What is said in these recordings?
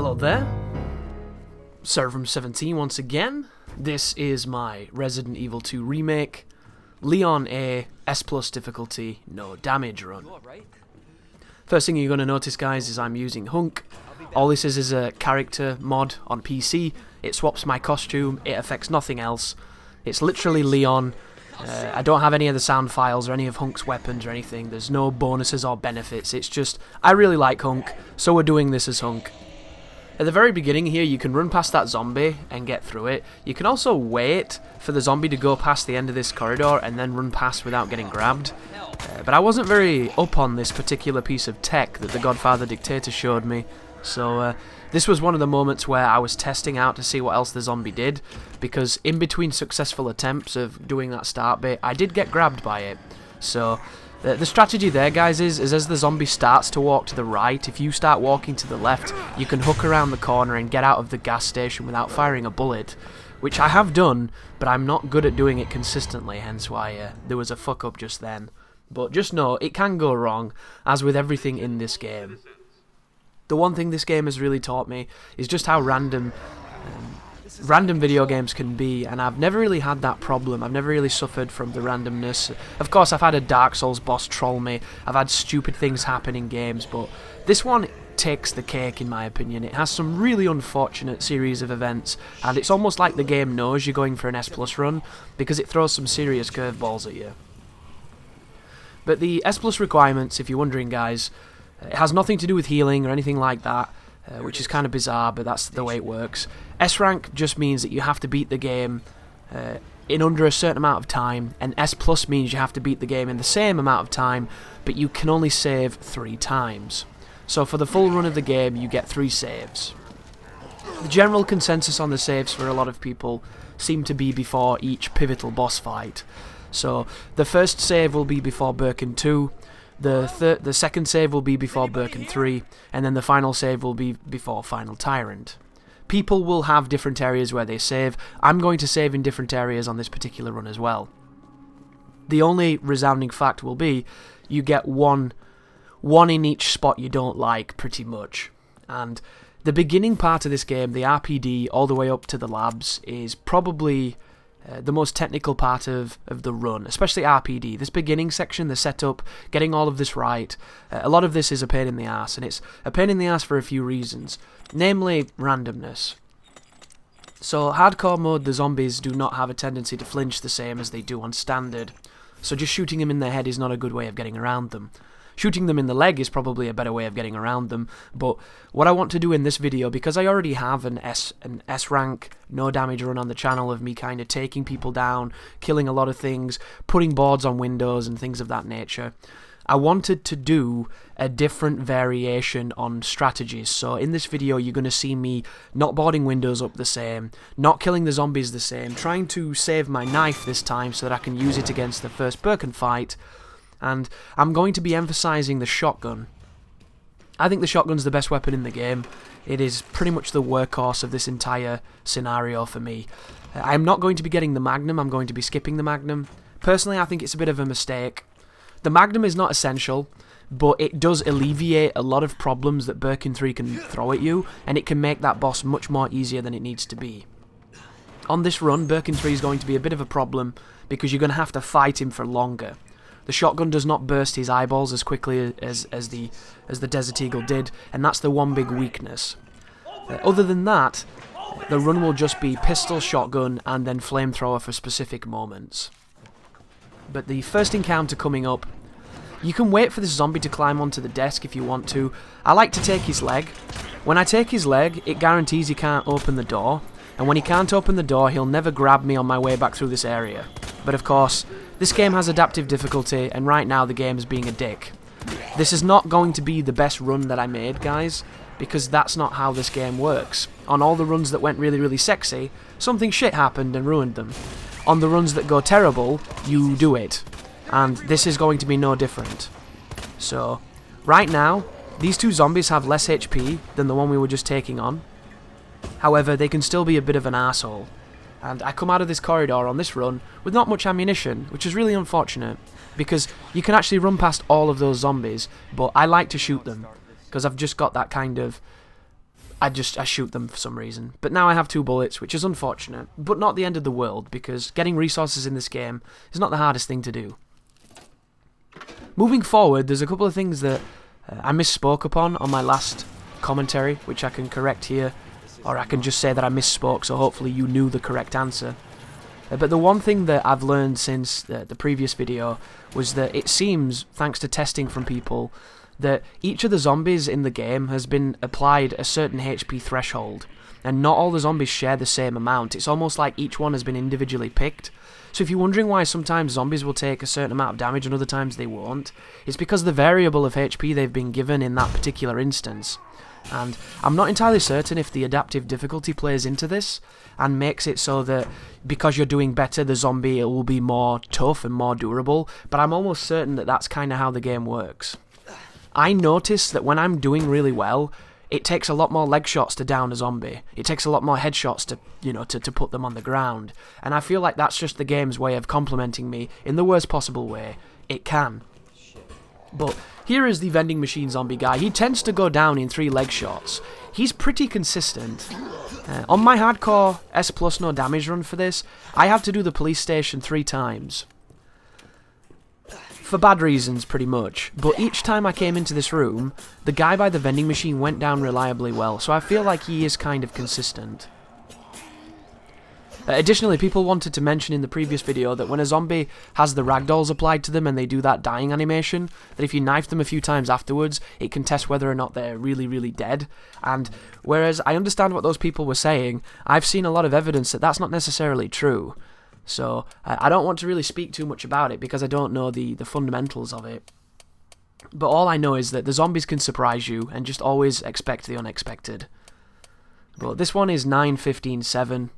Hello there, Servum17 once again. This is my Resident Evil 2 Remake, Leon A, S+ difficulty, no damage run. First thing you're going to notice, guys, is I'm using Hunk. All this is a character mod on PC. It swaps my costume, it affects nothing else. It's literally Leon. I don't have any of the sound files or any of Hunk's weapons or anything. There's no bonuses or benefits. It's just, I really like Hunk, so we're doing this as Hunk. At the very beginning here, you can run past that zombie and get through it. You can also wait for the zombie to go past the end of this corridor and then run past without getting grabbed. But I wasn't very up on this particular piece of tech that the Godfather Dictator showed me. So this was one of the moments where I was testing out to see what else the zombie did. Because in between successful attempts of doing that start bit, I did get grabbed by it. So the strategy there, guys, is as the zombie starts to walk to the right, if you start walking to the left, you can hook around the corner and get out of the gas station without firing a bullet. Which I have done, but I'm not good at doing it consistently, hence why there was a fuck up just then. But just know, it can go wrong, as with everything in this game. The one thing this game has really taught me is just how random video games can be, and I've never really had that problem. I've never really suffered from the randomness. Of course, I've had a Dark Souls boss troll me, I've had stupid things happen in games, but this one takes the cake in my opinion. It has some really unfortunate series of events, and it's almost like the game knows you're going for an S+ run, because it throws some serious curveballs at you. But the S+ requirements, if you're wondering, guys, it has nothing to do with healing or anything like that, which is kind of bizarre, but that's the way it works. S rank just means that you have to beat the game in under a certain amount of time, and S+ means you have to beat the game in the same amount of time, but you can only save 3 times. So for the full run of the game, you get 3 saves. The general consensus on the saves for a lot of people seem to be before each pivotal boss fight. So the first save will be before Birkin 2, the second save will be before Birkin 3, and then the final save will be before Final Tyrant. People will have different areas where they save. I'm going to save in different areas on this particular run as well. The only resounding fact will be you get one in each spot you don't like, pretty much. And the beginning part of this game, the RPD all the way up to the labs, is probably the most technical part of the run, especially RPD. This beginning section, the setup, getting all of this right, a lot of this is a pain in the ass, and it's a pain in the ass for a few reasons, namely randomness. So hardcore mode, the zombies do not have a tendency to flinch the same as they do on standard, so just shooting them in the head is not a good way of getting around them. Shooting them in the leg is probably a better way of getting around them, but what I want to do in this video, because I already have an S rank, no damage run on the channel of me kind of taking people down, killing a lot of things, putting boards on windows and things of that nature, I wanted to do a different variation on strategies. So in this video you're going to see me not boarding windows up the same, not killing the zombies the same, trying to save my knife this time so that I can use it against the first Birkin fight. And I'm going to be emphasizing the shotgun. I think the shotgun's the best weapon in the game. It is pretty much the workhorse of this entire scenario for me. I'm not going to be getting the Magnum, I'm going to be skipping the Magnum. Personally, I think it's a bit of a mistake. The Magnum is not essential, but it does alleviate a lot of problems that Birkin 3 can throw at you, and it can make that boss much more easier than it needs to be. On this run, Birkin 3 is going to be a bit of a problem, because you're going to have to fight him for longer. The shotgun does not burst his eyeballs as quickly as the Desert Eagle did, and that's the one big weakness. Other than that, the run will just be pistol, shotgun, and then flamethrower for specific moments. But the first encounter coming up, you can wait for this zombie to climb onto the desk if you want to. I like to take his leg. When I take his leg, it guarantees he can't open the door, and when he can't open the door, he'll never grab me on my way back through this area. But of course, this game has adaptive difficulty, and right now the game is being a dick. This is not going to be the best run that I made, guys, because that's not how this game works. On all the runs that went really, really sexy, something shit happened and ruined them. On the runs that go terrible, you do it. And this is going to be no different. So, right now, these two zombies have less HP than the one we were just taking on. However, they can still be a bit of an arsehole. And I come out of this corridor on this run with not much ammunition, which is really unfortunate, because you can actually run past all of those zombies, but I like to shoot them, because I've just got that kind of I shoot them for some reason. But now I have 2 bullets, which is unfortunate, but not the end of the world, because getting resources in this game is not the hardest thing to do. Moving forward, there's a couple of things that I misspoke upon on my last commentary, which I can correct here, or I can just say that I misspoke, so hopefully you knew the correct answer. But the one thing that I've learned since the previous video was that it seems, thanks to testing from people, that each of the zombies in the game has been applied a certain HP threshold, and not all the zombies share the same amount. It's almost like each one has been individually picked. So if you're wondering why sometimes zombies will take a certain amount of damage and other times they won't, it's because the variable of HP they've been given in that particular instance. And I'm not entirely certain if the adaptive difficulty plays into this and makes it so that because you're doing better, the zombie will be more tough and more durable, but I'm almost certain that that's kind of how the game works. I notice that when I'm doing really well, it takes a lot more leg shots to down a zombie. It takes a lot more headshots to, to put them on the ground. And I feel like that's just the game's way of complimenting me in the worst possible way it can. But here is the vending machine zombie guy. He tends to go down in 3 leg shots. He's pretty consistent. On my hardcore S+ no damage run for this, I had to do the police station 3 times. For bad reasons, pretty much. But each time I came into this room, the guy by the vending machine went down reliably well, so I feel like he is kind of consistent. Additionally, people wanted to mention in the previous video that when a zombie has the ragdolls applied to them and they do that dying animation, that if you knife them a few times afterwards, it can test whether or not they're really, really dead. And whereas I understand what those people were saying, I've seen a lot of evidence that that's not necessarily true. So I don't want to really speak too much about it because I don't know the fundamentals of it. But all I know is that the zombies can surprise you and just always expect the unexpected. But this one is 9.15.7.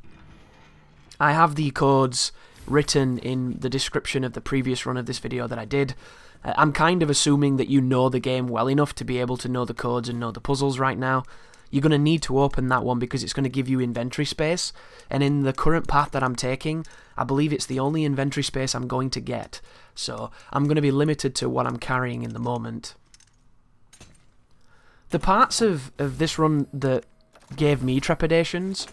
I have the codes written in the description of the previous run of this video that I did. I'm kind of assuming that you know the game well enough to be able to know the codes and know the puzzles right now. You're going to need to open that one because it's going to give you inventory space, and in the current path that I'm taking, I believe it's the only inventory space I'm going to get, so I'm going to be limited to what I'm carrying in the moment. The parts of this run that gave me trepidations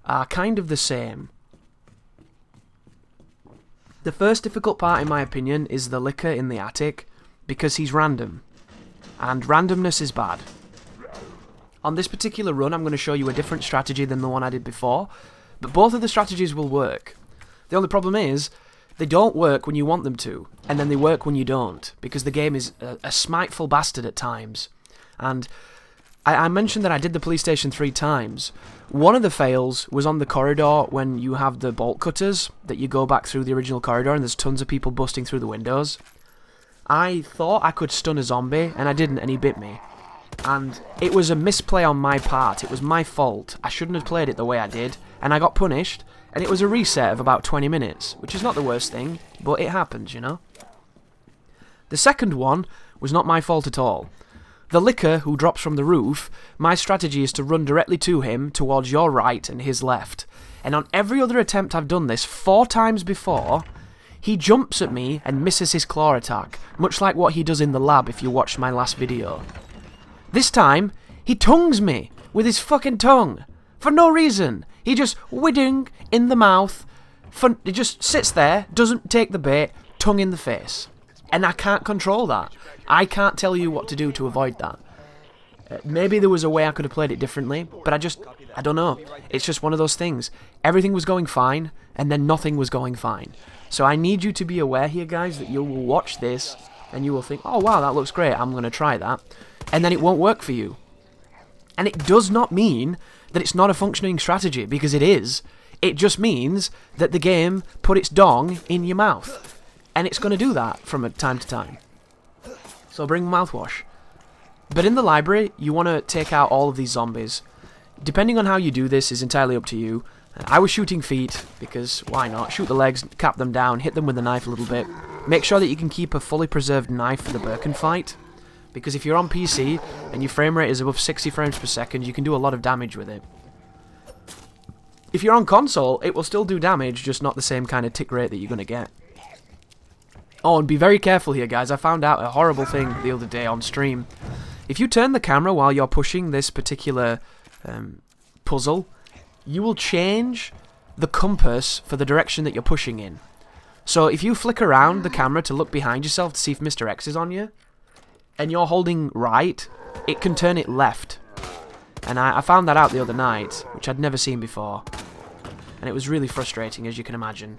are kind of the same. The first difficult part, in my opinion, is the licker in the attic, because he's random, and randomness is bad. On this particular run, I'm going to show you a different strategy than the one I did before, but both of the strategies will work. The only problem is, they don't work when you want them to, and then they work when you don't, because the game is a smiteful bastard at times. And I mentioned that I did the police station 3 times. One of the fails was on the corridor when you have the bolt cutters, that you go back through the original corridor and there's tons of people busting through the windows. I thought I could stun a zombie, and I didn't, and he bit me. And it was a misplay on my part. It was my fault. I shouldn't have played it the way I did, and I got punished, and it was a reset of about 20 minutes, which is not the worst thing, but it happens, you know? The second one was not my fault at all. The licker who drops from the roof, my strategy is to run directly to him towards your right and his left. And on every other attempt I've done this 4 times before, he jumps at me and misses his claw attack, much like what he does in the lab if you watched my last video. This time, he tongues me with his fucking tongue. For no reason. He just widding in the mouth. He just sits there, doesn't take the bait, tongue in the face. And I can't control that. I can't tell you what to do to avoid that. Maybe there was a way I could have played it differently, but I don't know. It's just one of those things. Everything was going fine, and then nothing was going fine. So I need you to be aware here, guys, that you will watch this, and you will think, oh wow, that looks great, I'm going to try that. And then it won't work for you. And it does not mean that it's not a functioning strategy, because it is. It just means that the game put its dong in your mouth. And it's going to do that from time to time. So bring mouthwash. But in the library, you want to take out all of these zombies. Depending on how you do this is entirely up to you. I was shooting feet, because why not? Shoot the legs, cap them down, hit them with the knife a little bit. Make sure that you can keep a fully preserved knife for the Birkin fight. Because if you're on PC, and your frame rate is above 60 frames per second, you can do a lot of damage with it. If you're on console, it will still do damage, just not the same kind of tick rate that you're going to get. Oh, and be very careful here, guys. I found out a horrible thing the other day on stream. If you turn the camera while you're pushing this particular puzzle, you will change the compass for the direction that you're pushing in. So if you flick around the camera to look behind yourself to see if Mr. X is on you, and you're holding right, it can turn it left. And I found that out the other night, which I'd never seen before. And it was really frustrating, as you can imagine.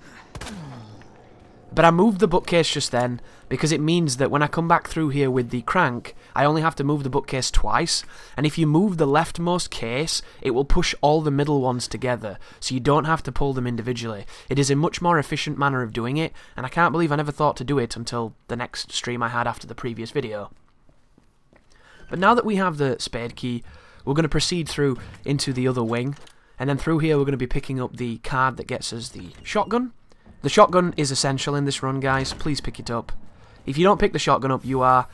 But I moved the bookcase just then, because it means that when I come back through here with the crank, I only have to move the bookcase twice, and if you move the leftmost case, it will push all the middle ones together, so you don't have to pull them individually. It is a much more efficient manner of doing it, and I can't believe I never thought to do it until the next stream I had after the previous video. But now that we have the spade key, we're going to proceed through into the other wing, and then through here we're going to be picking up the card that gets us the shotgun. The shotgun is essential in this run, guys. Please pick it up. If you don't pick the shotgun up, you are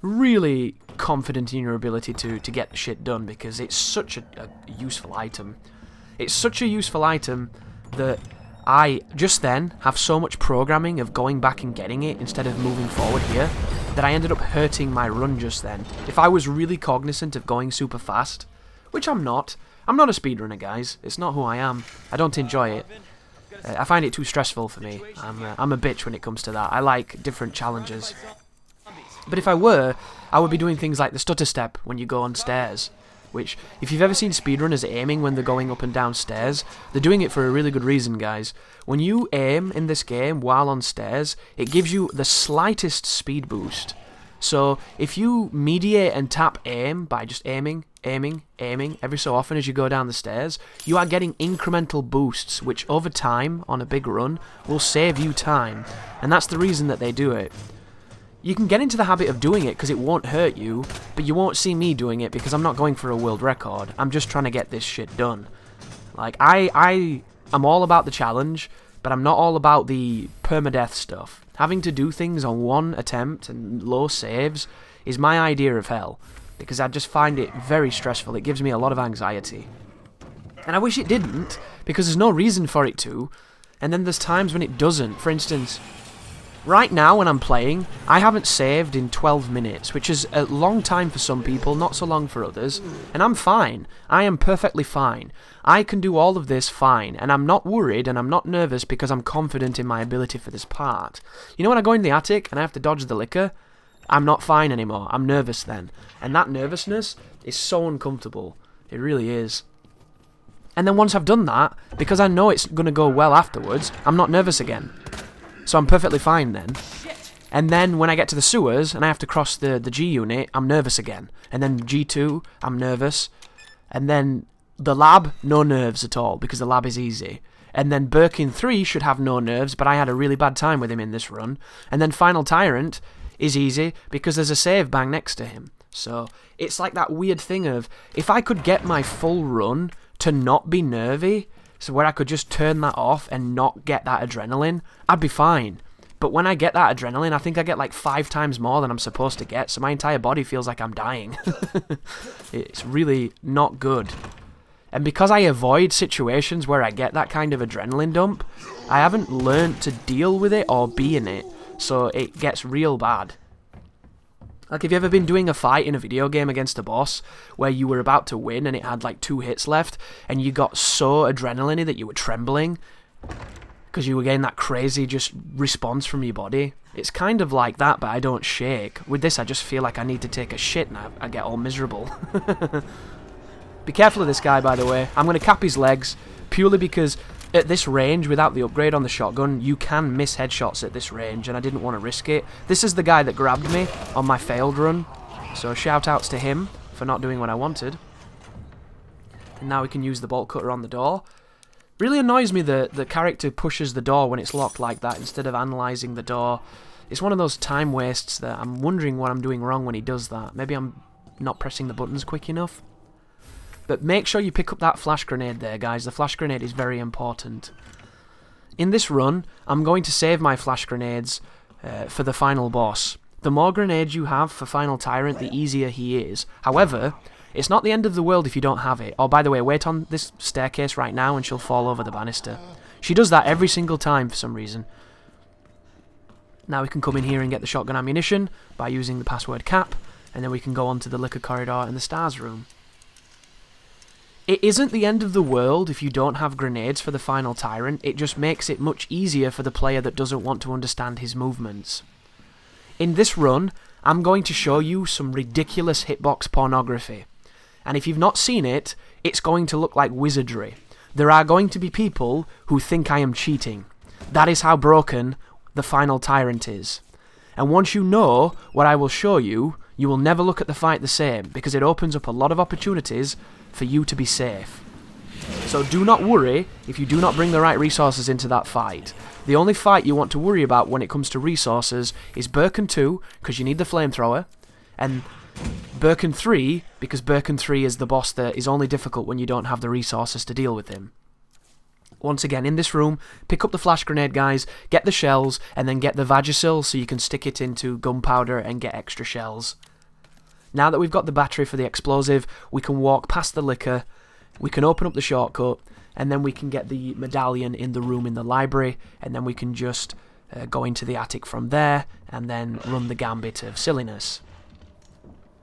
really confident in your ability to get shit done, because it's such a useful item. It's such a useful item that I just then have so much programming of going back and getting it instead of moving forward here that I ended up hurting my run just then. If I was really cognizant of going super fast, which I'm not a speedrunner, guys. It's not who I am. I don't enjoy it. I find it too stressful for me. I'm a bitch when it comes to that. I like different challenges. But if I were, I would be doing things like the stutter step when you go on stairs. Which, if you've ever seen speedrunners aiming when they're going up and down stairs, they're doing it for a really good reason, guys. When you aim in this game while on stairs, it gives you the slightest speed boost. So, if you mediate and tap aim by just aiming every so often as you go down the stairs, you are getting incremental boosts, which over time, on a big run, will save you time. And that's the reason that they do it. You can get into the habit of doing it because it won't hurt you, but you won't see me doing it because I'm not going for a world record. I'm just trying to get this shit done. Like, I'm all about the challenge, but I'm not all about the permadeath stuff. Having to do things on one attempt and low saves is my idea of hell, because I just find it very stressful. It gives me a lot of anxiety. And I wish it didn't, because there's no reason for it to, and then there's times when it doesn't. For instance, right now when I'm playing, I haven't saved in 12 minutes, which is a long time for some people, not so long for others, and I'm fine. I am perfectly fine. I can do all of this fine, and I'm not worried and I'm not nervous because I'm confident in my ability for this part. You know when I go in the attic and I have to dodge the liquor? I'm not fine anymore. I'm nervous then. And that nervousness is so uncomfortable. It really is. And then once I've done that, because I know it's going to go well afterwards, I'm not nervous again. So I'm perfectly fine then. And then when I get to the sewers and I have to cross the G unit, I'm nervous again. And then G2, I'm nervous. And then the lab, no nerves at all, because the lab is easy. And then Birkin 3 should have no nerves, but I had a really bad time with him in this run. And then Final Tyrant is easy because there's a save bang next to him. So it's like that weird thing of, if I could get my full run to not be nervy, so where I could just turn that off and not get that adrenaline, I'd be fine. But when I get that adrenaline, I think I get like 5 times more than I'm supposed to get, so my entire body feels like I'm dying. It's really not good. And because I avoid situations where I get that kind of adrenaline dump, I haven't learned to deal with it or be in it, so it gets real bad. Like, have you ever been doing a fight in a video game against a boss where you were about to win and it had like 2 hits left and you got so adrenaline-y that you were trembling because you were getting that crazy just response from your body? It's kind of like that, but I don't shake. With this, I just feel like I need to take a shit and I get all miserable. Be careful of this guy, by the way. I'm going to cap his legs purely because at this range, without the upgrade on the shotgun, you can miss headshots at this range, and I didn't want to risk it. This is the guy that grabbed me on my failed run, so shout outs to him for not doing what I wanted. And now we can use the bolt cutter on the door. Really annoys me that the character pushes the door when it's locked like that instead of analysing the door. It's one of those time wastes that I'm wondering what I'm doing wrong when he does that. Maybe I'm not pressing the buttons quick enough. But make sure you pick up that flash grenade there, guys. The flash grenade is very important. In this run, I'm going to save my flash grenades for the final boss. The more grenades you have for Final Tyrant, the easier he is. However, it's not the end of the world if you don't have it. Oh, by the way, wait on this staircase right now and she'll fall over the banister. She does that every single time for some reason. Now we can come in here and get the shotgun ammunition by using the password cap, and then we can go on to the liquor corridor and the stars room. It isn't the end of the world if you don't have grenades for the final tyrant, it just makes it much easier for the player that doesn't want to understand his movements. In this run, I'm going to show you some ridiculous hitbox pornography. And if you've not seen it, it's going to look like wizardry. There are going to be people who think I am cheating. That is how broken the final tyrant is. And once you know what I will show you, you will never look at the fight the same, because it opens up a lot of opportunities for you to be safe. So do not worry if you do not bring the right resources into that fight. The only fight you want to worry about when it comes to resources is Birkin 2, because you need the flamethrower, and Birkin 3, because Birkin 3 is the boss that is only difficult when you don't have the resources to deal with him. Once again, in this room, pick up the flash grenade, guys, get the shells, and then get the Vagisil so you can stick it into gunpowder and get extra shells. Now that we've got the battery for the explosive, we can walk past the liquor, we can open up the shortcut, and then we can get the medallion in the room in the library, and then we can just go into the attic from there, and then run the gambit of silliness.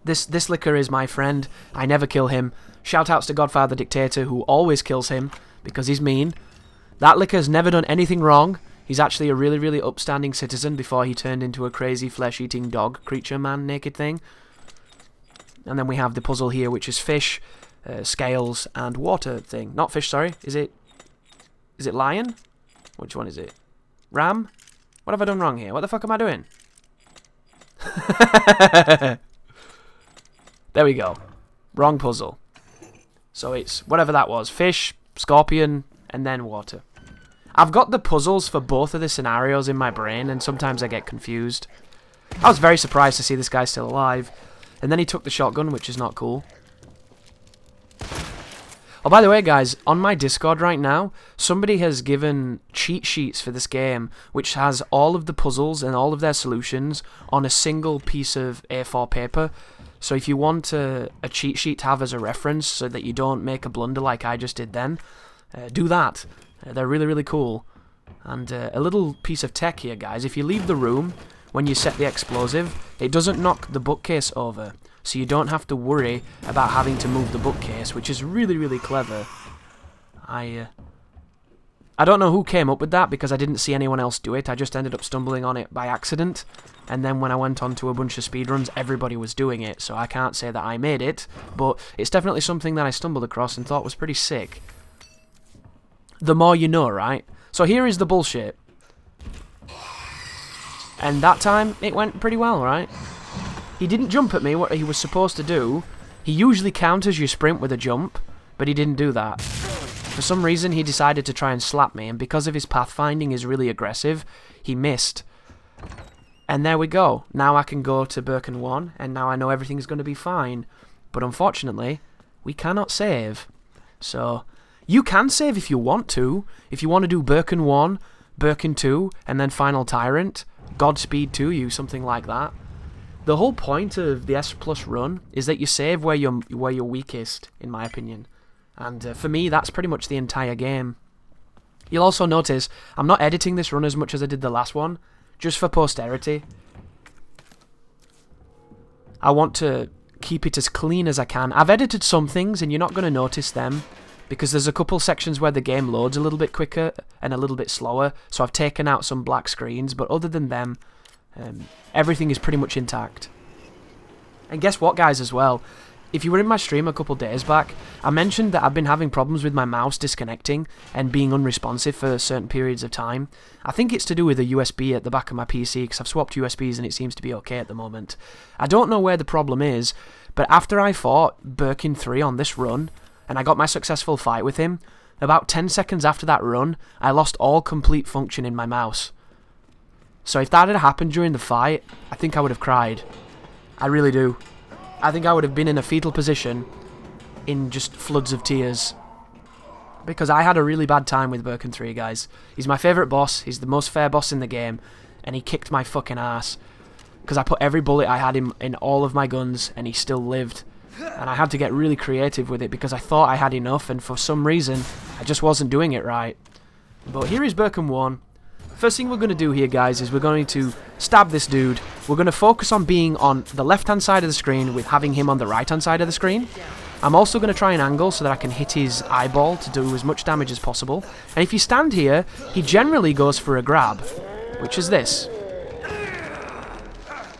This liquor is my friend. I never kill him. Shoutouts to Godfather Dictator, who always kills him, because he's mean. That liquor's never done anything wrong. He's actually a really, really upstanding citizen before he turned into a crazy flesh-eating dog creature man naked thing. And then we have the puzzle here, which is fish, scales, and water thing. Not fish, sorry. Is it lion? Which one is it? Ram? What have I done wrong here? What the fuck am I doing? There we go. Wrong puzzle. So it's whatever that was. Fish, scorpion, and then water. I've got the puzzles for both of the scenarios in my brain, and sometimes I get confused. I was very surprised to see this guy still alive. And then he took the shotgun, which is not cool. Oh, by the way, guys, on my Discord right now, somebody has given cheat sheets for this game, which has all of the puzzles and all of their solutions on a single piece of A4 paper. So if you want a cheat sheet to have as a reference so that you don't make a blunder like I just did then, do that. They're really, really cool. And a little piece of tech here, guys. If you leave the room when you set the explosive, it doesn't knock the bookcase over. So you don't have to worry about having to move the bookcase, which is really, really clever. I don't know who came up with that, because I didn't see anyone else do it. I just ended up stumbling on it by accident. And then when I went on to a bunch of speedruns, everybody was doing it. So I can't say that I made it, but it's definitely something that I stumbled across and thought was pretty sick. The more you know, right? So here is the bullshit. And that time, it went pretty well, right? He didn't jump at me, what he was supposed to do. He usually counters your sprint with a jump, but he didn't do that. For some reason, he decided to try and slap me, and because of his pathfinding is really aggressive, he missed. And there we go. Now I can go to Birkin 1, and now I know everything's going to be fine. But unfortunately, we cannot save. So, you can save if you want to. If you want to do Birkin 1, Birkin 2, and then Final Tyrant, Godspeed to you, something like that. The whole point of the S+ run is that you save where you're weakest, in my opinion. And for me, that's pretty much the entire game. You'll also notice I'm not editing this run as much as I did the last one, just for posterity. I want to keep it as clean as I can. I've edited some things, and you're not going to notice them, because there's a couple sections where the game loads a little bit quicker and a little bit slower, so I've taken out some black screens, but other than them, everything is pretty much intact. And guess what, guys, as well? If you were in my stream a couple days back, I mentioned that I've been having problems with my mouse disconnecting and being unresponsive for certain periods of time. I think it's to do with a USB at the back of my PC, because I've swapped USBs and it seems to be okay at the moment. I don't know where the problem is, but after I fought Birkin 3 on this run, and I got my successful fight with him, about 10 seconds after that run, I lost all complete function in my mouse. So if that had happened during the fight, I think I would have cried. I really do. I think I would have been in a fetal position in just floods of tears. Because I had a really bad time with Birkin 3, guys. He's my favourite boss, he's the most fair boss in the game, and he kicked my fucking ass. Because I put every bullet I had in all of my guns, and he still lived. And I had to get really creative with it, because I thought I had enough, and for some reason, I just wasn't doing it right. But here is Birkin 1. First thing we're going to do here, guys, is we're going to stab this dude. We're going to focus on being on the left-hand side of the screen with having him on the right-hand side of the screen. I'm also going to try and angle so that I can hit his eyeball to do as much damage as possible. And if you stand here, he generally goes for a grab, which is this.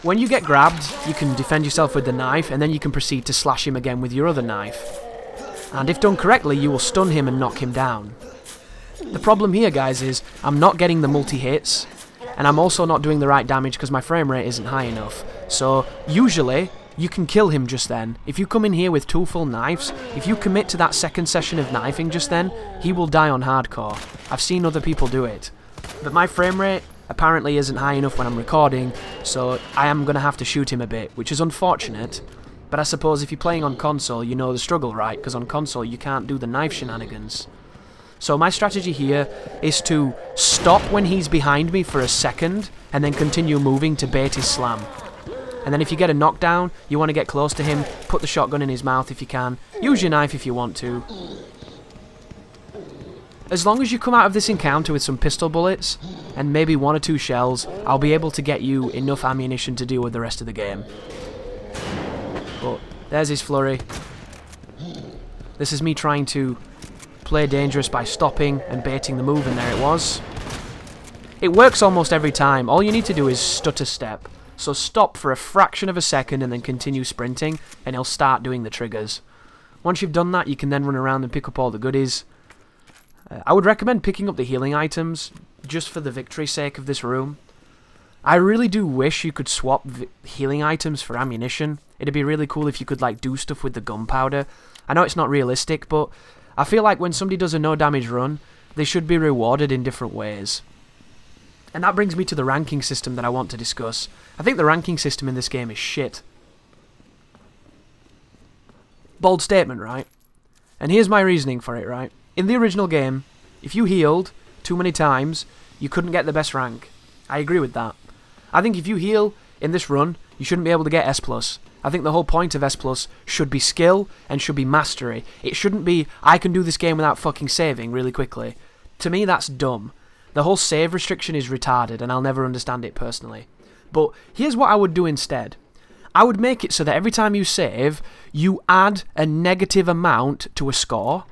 When you get grabbed, you can defend yourself with the knife, and then you can proceed to slash him again with your other knife. And if done correctly, you will stun him and knock him down. The problem here, guys, is I'm not getting the multi-hits, and I'm also not doing the right damage because my frame rate isn't high enough. So, usually, you can kill him just then. If you come in here with 2 full knives, if you commit to that second session of knifing just then, he will die on hardcore. I've seen other people do it. But my frame rate apparently isn't high enough when I'm recording, so I am going to have to shoot him a bit, which is unfortunate. But I suppose if you're playing on console, you know the struggle, right? Because on console, you can't do the knife shenanigans. So my strategy here is to stop when he's behind me for a second, and then continue moving to bait his slam. And then if you get a knockdown, you want to get close to him, put the shotgun in his mouth if you can, use your knife if you want to. As long as you come out of this encounter with some pistol bullets, and maybe 1 or 2 shells, I'll be able to get you enough ammunition to deal with the rest of the game. But there's his flurry. This is me trying to play dangerous by stopping and baiting the move, and there it was. It works almost every time. All you need to do is stutter step. So stop for a fraction of a second and then continue sprinting, and he'll start doing the triggers. Once you've done that, you can then run around and pick up all the goodies. I would recommend picking up the healing items, just for the victory's sake of this room. I really do wish you could swap healing items for ammunition. It'd be really cool if you could like do stuff with the gunpowder. I know it's not realistic, but I feel like when somebody does a no damage run, they should be rewarded in different ways. And that brings me to the ranking system that I want to discuss. I think the ranking system in this game is shit. Bold statement, right? And here's my reasoning for it, right? In the original game, if you healed too many times, you couldn't get the best rank. I agree with that. I think if you heal in this run, you shouldn't be able to get S+. I think the whole point of S+ should be skill and should be mastery. It shouldn't be, I can do this game without fucking saving really quickly. To me, that's dumb. The whole save restriction is retarded, and I'll never understand it personally. But here's what I would do instead. I would make it so that every time you save, you add a negative amount to a score.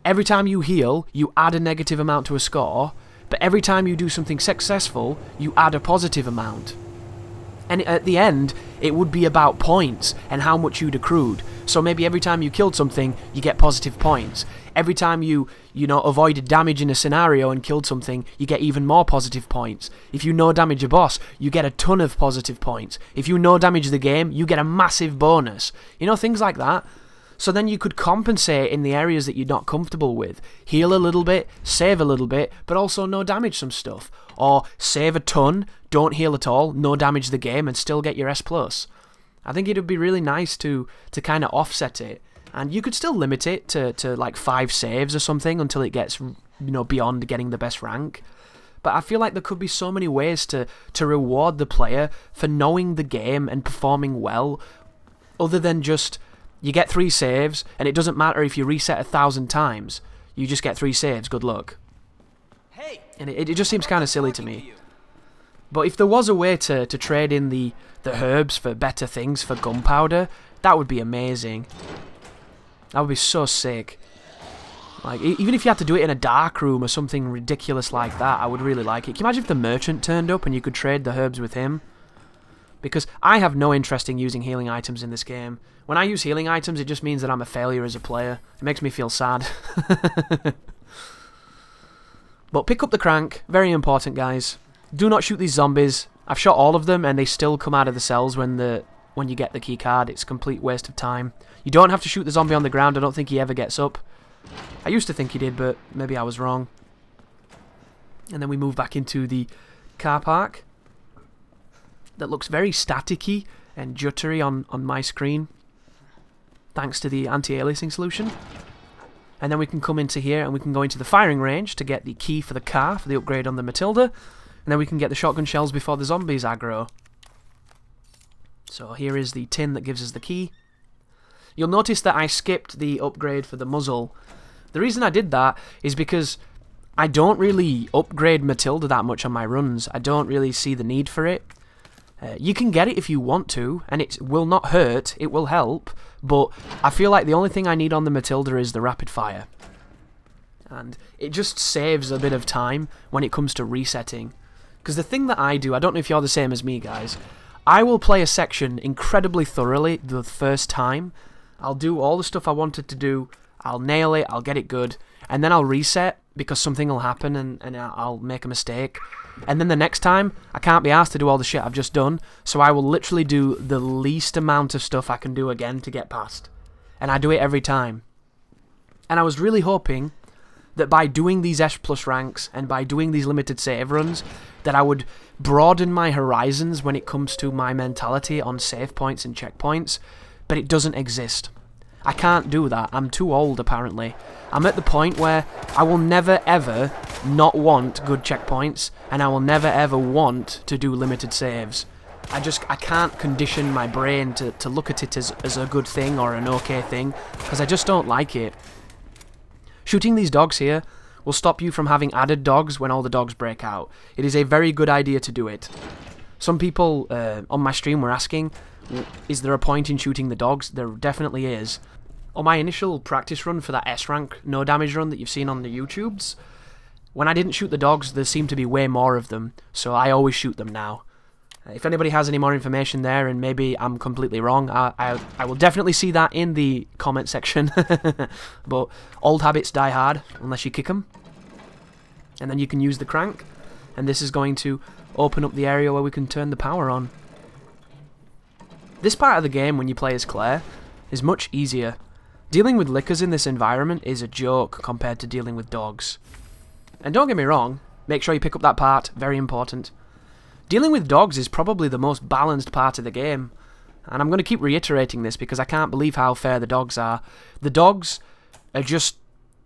Every time you heal, you add a negative amount to a score. But every time you do something successful, you add a positive amount. And at the end, it would be about points and how much you'd accrued. So maybe every time you killed something, you get positive points. Every time you avoided damage in a scenario and killed something, you get even more positive points. If you no damage a boss, you get a ton of positive points. If you no damage the game, you get a massive bonus. You know, things like that. So then you could compensate in the areas that you're not comfortable with. Heal a little bit, save a little bit, but also no damage some stuff. Or save a ton, don't heal at all, no damage the game, and still get your S+. I think it would be really nice to kind of offset it. And you could still limit it to like 5 saves or something until it gets, beyond getting the best rank. But I feel like there could be so many ways to reward the player for knowing the game and performing well, other than just, you get 3 saves, and it doesn't matter if you reset 1,000 times. You just get 3 saves, good luck. And it just seems kind of silly to me. But if there was a way to trade in the herbs for better things, for gunpowder, that would be amazing. That would be so sick. Like, even if you had to do it in a dark room or something ridiculous like that, I would really like it. Can you imagine if the merchant turned up and you could trade the herbs with him? Because I have no interest in using healing items in this game. When I use healing items, it just means that I'm a failure as a player. It makes me feel sad. But pick up the crank. Very important, guys. Do not shoot these zombies. I've shot all of them, and they still come out of the cells when you get the key card. It's a complete waste of time. You don't have to shoot the zombie on the ground. I don't think he ever gets up. I used to think he did, but maybe I was wrong. And then we move back into the car park. That looks very staticky and juttery on my screen, thanks to the anti-aliasing solution. And then we can come into here and we can go into the firing range to get the key for the car for the upgrade on the Matilda. And then we can get the shotgun shells before the zombies aggro. So here is the tin that gives us the key. You'll notice that I skipped the upgrade for the muzzle. The reason I did that is because I don't really upgrade Matilda that much on my runs. I don't really see the need for it. You can get it if you want to, and it will not hurt, it will help, but I feel like the only thing I need on the Matilda is the rapid fire. And it just saves a bit of time when it comes to resetting. Because the thing that I do, I don't know if you're the same as me, guys, I will play a section incredibly thoroughly the first time. I'll do all the stuff I wanted to do, I'll nail it, I'll get it good, and then I'll reset because something will happen and I'll make a mistake. And then the next time, I can't be asked to do all the shit I've just done, so I will literally do the least amount of stuff I can do again to get past. And I do it every time. And I was really hoping that by doing these S plus ranks and by doing these limited save runs, that I would broaden my horizons when it comes to my mentality on save points and checkpoints, but it doesn't exist. I can't do that. I'm too old, apparently. I'm at the point where I will never ever not want good checkpoints, and I will never ever want to do limited saves. I can't condition my brain to look at it as a good thing or an okay thing, because I just don't like it. Shooting these dogs here will stop you from having added dogs when all the dogs break out. It is a very good idea to do it. Some people on my stream were asking, is there a point in shooting the dogs? There definitely is. On my initial practice run for that S rank no damage run that you've seen on the YouTubes, when I didn't shoot the dogs, there seemed to be way more of them, so I always shoot them now. If anybody has any more information there, and maybe I'm completely wrong, I will definitely see that in the comment section. But old habits die hard unless you kick them. And then you can use the crank, and this is going to open up the area where we can turn the power on. This part of the game, when you play as Claire, is much easier. Dealing with lickers in this environment is a joke compared to dealing with dogs. And don't get me wrong, make sure you pick up that part, very important. Dealing with dogs is probably the most balanced part of the game. And I'm going to keep reiterating this because I can't believe how fair the dogs are. The dogs are just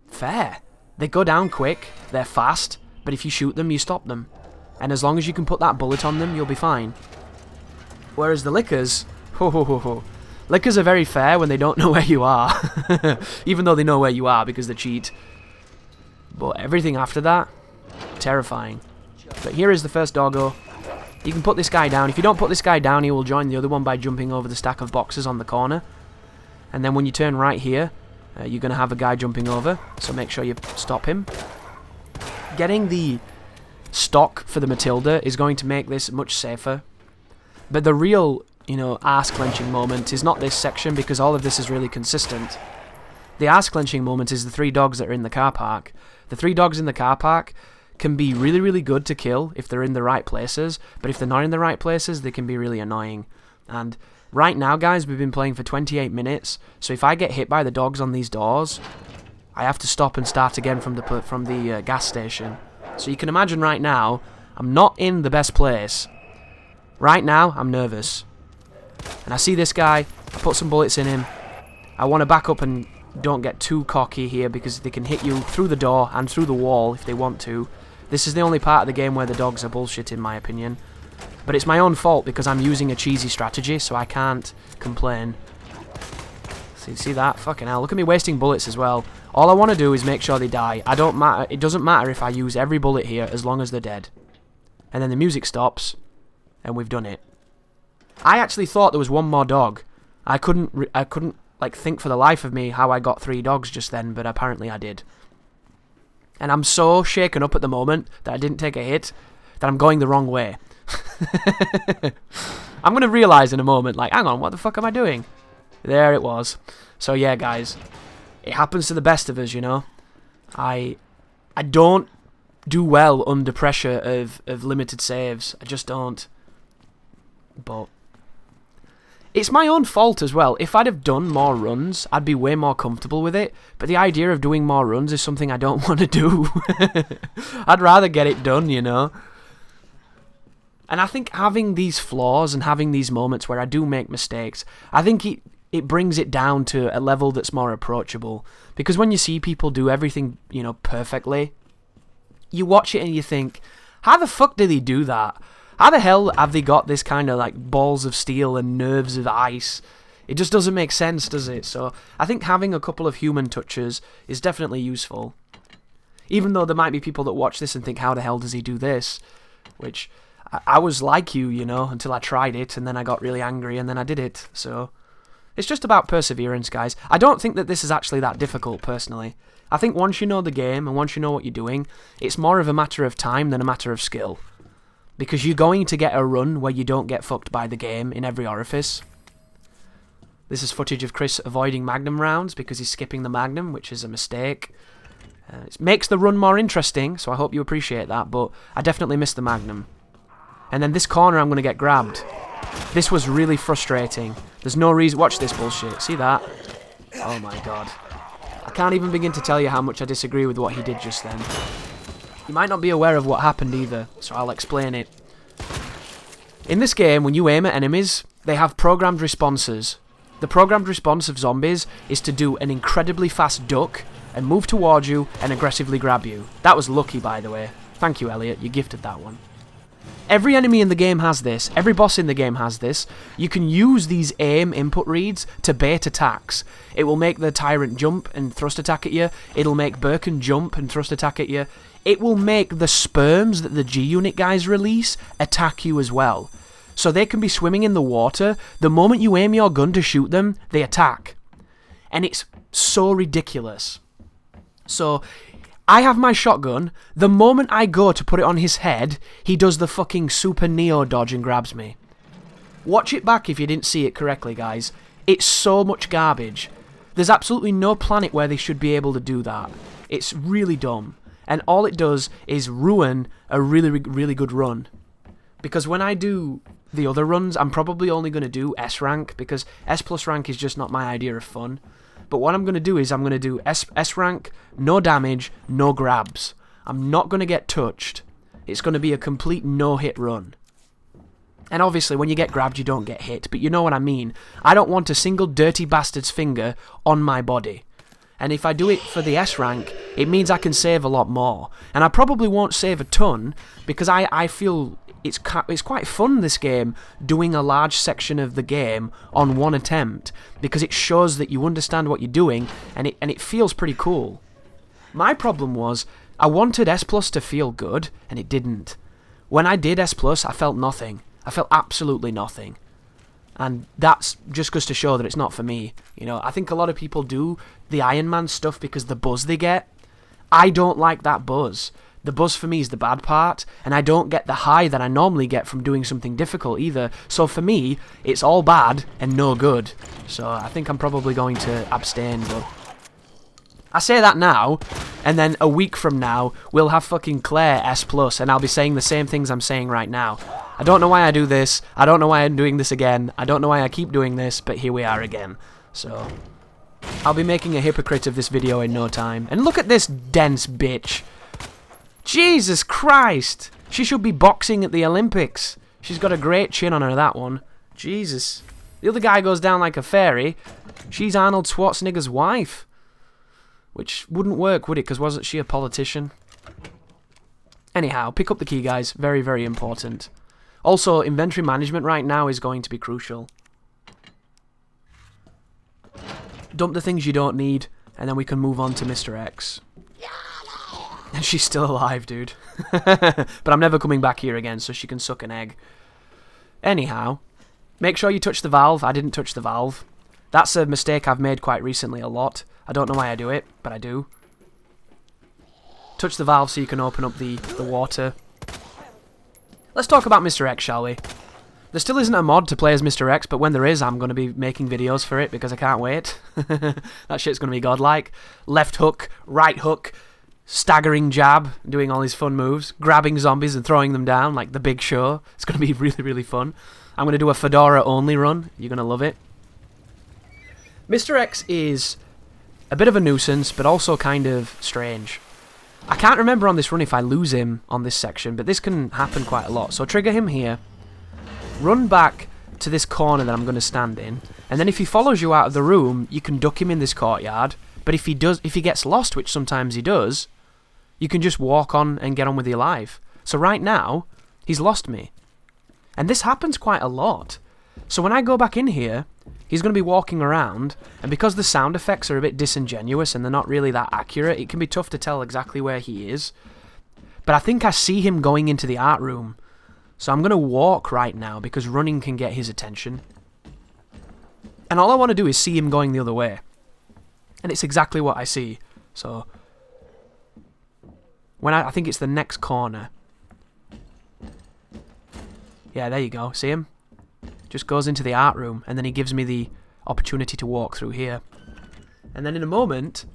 fair. They go down quick, they're fast, but if you shoot them, you stop them. And as long as you can put that bullet on them, you'll be fine. Whereas the lickers, lickers are very fair when they don't know where you are. Even though they know where you are because they cheat. But everything after that, terrifying. But here is the first doggo. You can put this guy down. If you don't put this guy down, he will join the other one by jumping over the stack of boxes on the corner. And then when you turn right here, you're going to have a guy jumping over. So make sure you stop him. Getting the stock for the Matilda is going to make this much safer. But the real, arse-clenching moment is not this section because all of this is really consistent. The arse-clenching moment is the 3 dogs that are in the car park. The 3 dogs in the car park can be really, really good to kill if they're in the right places, but if they're not in the right places, they can be really annoying. And right now, guys, we've been playing for 28 minutes, so if I get hit by the dogs on these doors, I have to stop and start again from the gas station. So you can imagine right now, I'm not in the best place. Right now, I'm nervous. And I see this guy, I put some bullets in him. I want to back up and don't get too cocky here because they can hit you through the door and through the wall if they want to. This is the only part of the game where the dogs are bullshit in my opinion. But it's my own fault because I'm using a cheesy strategy, so I can't complain. See that? Fucking hell. Look at me wasting bullets as well. All I want to do is make sure they die. It doesn't matter if I use every bullet here as long as they're dead. And then the music stops, and we've done it. I actually thought there was one more dog. I couldn't think for the life of me how I got 3 dogs just then, but apparently I did. And I'm so shaken up at the moment that I didn't take a hit that I'm going the wrong way. I'm going to realise in a moment, hang on, what the fuck am I doing? There it was. So yeah, guys, it happens to the best of us, I don't do well under pressure of limited saves. I just don't. But it's my own fault as well. If I'd have done more runs, I'd be way more comfortable with it. But the idea of doing more runs is something I don't want to do. I'd rather get it done, And I think having these flaws and having these moments where I do make mistakes, I think it brings it down to a level that's more approachable. Because when you see people do everything, perfectly, you watch it and you think, how the fuck did he do that? How the hell have they got this kind of balls of steel and nerves of ice? It just doesn't make sense, does it? So I think having a couple of human touches is definitely useful. Even though there might be people that watch this and think, how the hell does he do this? Which I was like you know, until I tried it, and then I got really angry, and then I did it. So it's just about perseverance, guys. I don't think that this is actually that difficult, personally. I think once you know the game, and once you know what you're doing, it's more of a matter of time than a matter of skill. Because you're going to get a run where you don't get fucked by the game in every orifice. This is footage of Chris avoiding Magnum rounds because he's skipping the Magnum, which is a mistake. It makes the run more interesting, so I hope you appreciate that, but I definitely missed the Magnum. And then this corner I'm going to get grabbed. This was really frustrating. There's no reason... Watch this bullshit. See that? Oh my god. I can't even begin to tell you how much I disagree with what he did just then. You might not be aware of what happened either, so I'll explain it. In this game, when you aim at enemies, they have programmed responses. The programmed response of zombies is to do an incredibly fast duck and move towards you and aggressively grab you. That was lucky, by the way. Thank you, Elliot. You gifted that one. Every enemy in the game has this. Every boss in the game has this. You can use these aim input reads to bait attacks. It will make the tyrant jump and thrust attack at you. It'll make Birkin jump and thrust attack at you. It will make the sperms that the G-Unit guys release attack you as well. So they can be swimming in the water. The moment you aim your gun to shoot them, they attack. And it's so ridiculous. So I have my shotgun. The moment I go to put it on his head, he does the fucking super Neo dodge and grabs me. Watch it back if you didn't see it correctly, guys. It's so much garbage. There's absolutely no planet where they should be able to do that. It's really dumb. And all it does is ruin a really, really good run. Because when I do the other runs, I'm probably only going to do S rank, because S plus rank is just not my idea of fun. But what I'm going to do is I'm going to do S rank, no damage, no grabs. I'm not going to get touched. It's going to be a complete no-hit run. And obviously when you get grabbed you don't get hit, but you know what I mean. I don't want a single dirty bastard's finger on my body. And if I do it for the S rank, it means I can save a lot more. And I probably won't save a ton, because I feel it's quite fun, this game, doing a large section of the game on one attempt, because it shows that you understand what you're doing, and it feels pretty cool. My problem was, I wanted S Plus to feel good, and it didn't. When I did S Plus, I felt nothing. I felt absolutely nothing. And that's just goes to show that it's not for me. You know, I think a lot of people do the Iron Man stuff because the buzz they get. I don't like that buzz. The buzz for me is the bad part, and I don't get the high that I normally get from doing something difficult either. So for me, it's all bad and no good. So I think I'm probably going to abstain, but I say that now, and then a week from now, we'll have fucking Claire S+, and I'll be saying the same things I'm saying right now. I don't know why I do this, I don't know why I'm doing this again, I don't know why I keep doing this, but here we are again. So I'll be making a hypocrite of this video in no time. And look at this dense bitch. Jesus Christ! She should be boxing at the Olympics. She's got a great chin on her, that one. Jesus. The other guy goes down like a fairy. She's Arnold Schwarzenegger's wife. Which wouldn't work, would it? Because wasn't she a politician? Anyhow, pick up the key, guys. Very, very important. Also, inventory management right now is going to be crucial. Dump the things you don't need, and then we can move on to Mr. X. And she's still alive, dude. But I'm never coming back here again, so she can suck an egg. Anyhow, make sure you touch the valve. I didn't touch the valve. That's a mistake I've made quite recently a lot. I don't know why I do it, but I do. Touch the valve so you can open up the water. Let's talk about Mr. X, shall we? There still isn't a mod to play as Mr. X, but when there is, I'm going to be making videos for it because I can't wait. That shit's going to be godlike. Left hook, right hook, staggering jab, doing all these fun moves, grabbing zombies and throwing them down like the Big Show. It's going to be really, really fun. I'm going to do a Fedora-only run. You're going to love it. Mr. X is a bit of a nuisance, but also kind of strange. I can't remember on this run if I lose him on this section, but this can happen quite a lot. So trigger him here. Run back to this corner that I'm going to stand in, and then if he follows you out of the room, you can duck him in this courtyard. But if he gets lost, which sometimes he does, you can just walk on and get on with your life. So right now, he's lost me. And this happens quite a lot. So when I go back in here, he's going to be walking around, and because the sound effects are a bit disingenuous and they're not really that accurate, it can be tough to tell exactly where he is. But I think I see him going into the art room. So I'm going to walk right now because running can get his attention. And all I want to do is see him going the other way. And it's exactly what I see. So when I think it's the next corner. Yeah, there you go. See him? Just goes into the art room, and then he gives me the opportunity to walk through here. And then in a moment,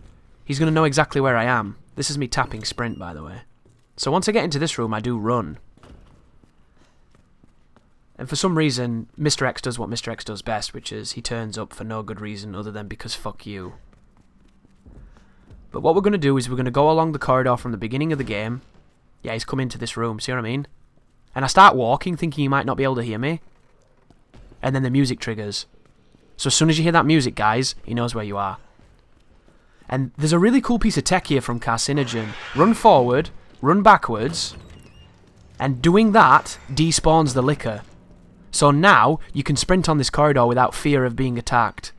he's going to know exactly where I am. This is me tapping sprint, by the way. So once I get into this room, I do run. And for some reason, Mr. X does what Mr. X does best, which is he turns up for no good reason other than because fuck you. But what we're going to do is we're going to go along the corridor from the beginning of the game. Yeah, he's come into this room, see what I mean? And I start walking thinking he might not be able to hear me. And then the music triggers. So as soon as you hear that music, guys, he knows where you are. And there's a really cool piece of tech here from Carcinogen. Run forward, run backwards, and doing that despawns the liquor. So now you can sprint on this corridor without fear of being attacked.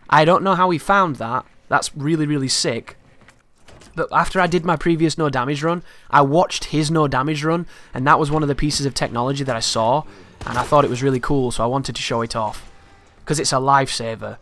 I don't know how he found that. That's really, really sick. But after I did my previous no damage run, I watched his no damage run, and that was one of the pieces of technology that I saw, and I thought it was really cool, so I wanted to show it off. Because it's a lifesaver.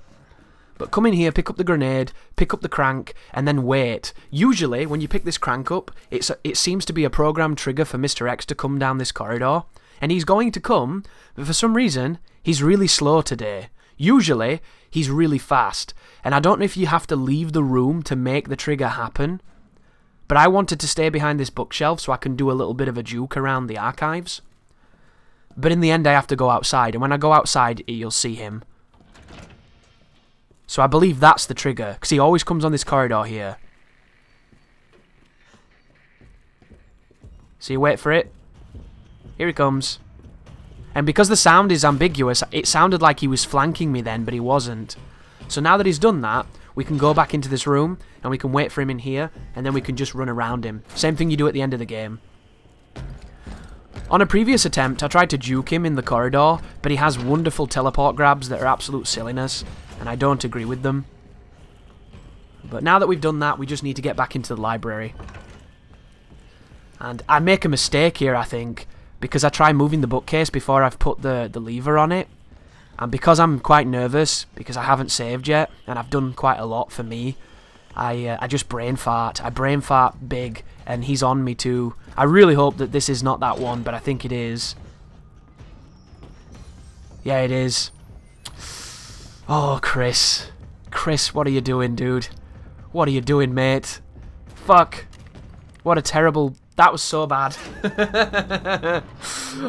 But come in here, pick up the grenade, pick up the crank, and then wait. Usually, when you pick this crank up, it seems to be a programmed trigger for Mr. X to come down this corridor. And he's going to come, but for some reason, he's really slow today. Usually, he's really fast. And I don't know if you have to leave the room to make the trigger happen. But I wanted to stay behind this bookshelf so I can do a little bit of a juke around the archives. But in the end, I have to go outside. And when I go outside, you'll see him. So I believe that's the trigger, because he always comes on this corridor here. So you wait for it. Here he comes. And because the sound is ambiguous, it sounded like he was flanking me then, but he wasn't. So now that he's done that, we can go back into this room, and we can wait for him in here, and then we can just run around him. Same thing you do at the end of the game. On a previous attempt, I tried to juke him in the corridor, but he has wonderful teleport grabs that are absolute silliness. And I don't agree with them. But now that we've done that, we just need to get back into the library. And I make a mistake here, I think, because I try moving the bookcase before I've put the lever on it. And because I'm quite nervous, because I haven't saved yet, and I've done quite a lot for me, I just brain fart. I brain fart big, and he's on me too. I really hope that this is not that one, but I think it is. Yeah, it is. Oh, Chris. Chris, what are you doing, dude? What are you doing, mate? Fuck. What a terrible... That was so bad.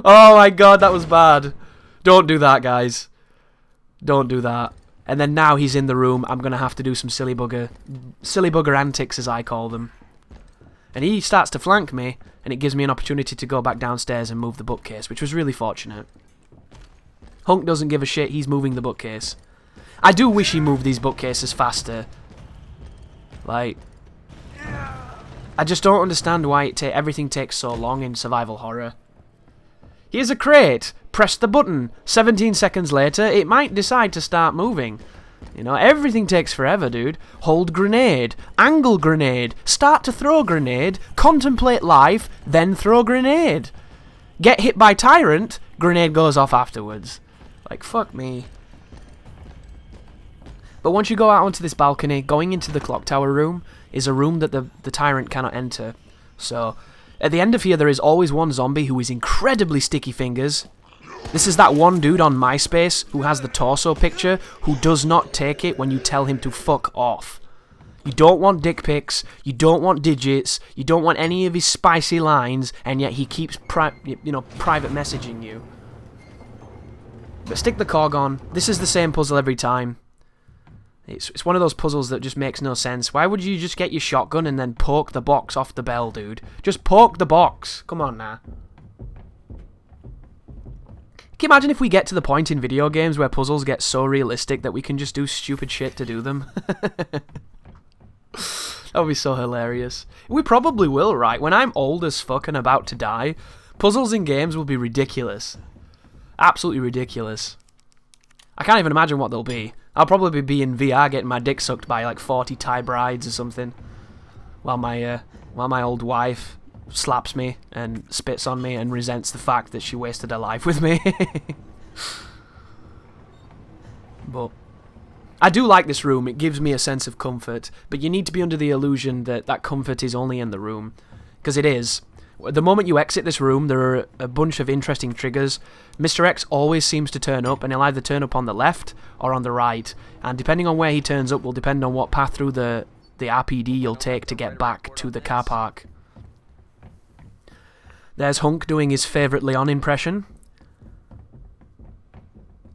Oh my god, that was bad. Don't do that, guys. Don't do that. And then now he's in the room, I'm going to have to do some silly bugger antics, as I call them. And he starts to flank me, and it gives me an opportunity to go back downstairs and move the bookcase, which was really fortunate. Hunk doesn't give a shit, he's moving the bookcase. I do wish he moved these bookcases faster. Like, I just don't understand why everything takes so long in survival horror. Here's a crate. Press the button. 17 seconds later, it might decide to start moving. You know, everything takes forever, dude. Hold grenade. Angle grenade. Start to throw grenade. Contemplate life. Then throw grenade. Get hit by tyrant. Grenade goes off afterwards. Like, fuck me. But once you go out onto this balcony, going into the clock tower room is a room that the tyrant cannot enter. So, at the end of here, there is always one zombie who is incredibly sticky fingers. This is that one dude on MySpace who has the torso picture who does not take it when you tell him to fuck off. You don't want dick pics, you don't want digits, you don't want any of his spicy lines, and yet he keeps private messaging you. But stick the cog on. This is the same puzzle every time. It's one of those puzzles that just makes no sense. Why would you just get your shotgun and then poke the box off the bell, dude? Just poke the box. Come on now. Can you imagine if we get to the point in video games where puzzles get so realistic that we can just do stupid shit to do them? That would be so hilarious. We probably will, right? When I'm old as fuck and about to die, puzzles in games will be ridiculous. Absolutely ridiculous. I can't even imagine what they'll be. I'll probably be in VR getting my dick sucked by like 40 Thai brides or something. While my old wife slaps me and spits on me and resents the fact that she wasted her life with me. But I do like this room. It gives me a sense of comfort, but you need to be under the illusion that that comfort is only in the room, because it is. The moment you exit this room, there are a bunch of interesting triggers. Mr. X always seems to turn up, and he'll either turn up on the left or on the right, and depending on where he turns up will depend on what path through the RPD you'll take to get back to the car park. There's Hunk doing his favourite Leon impression.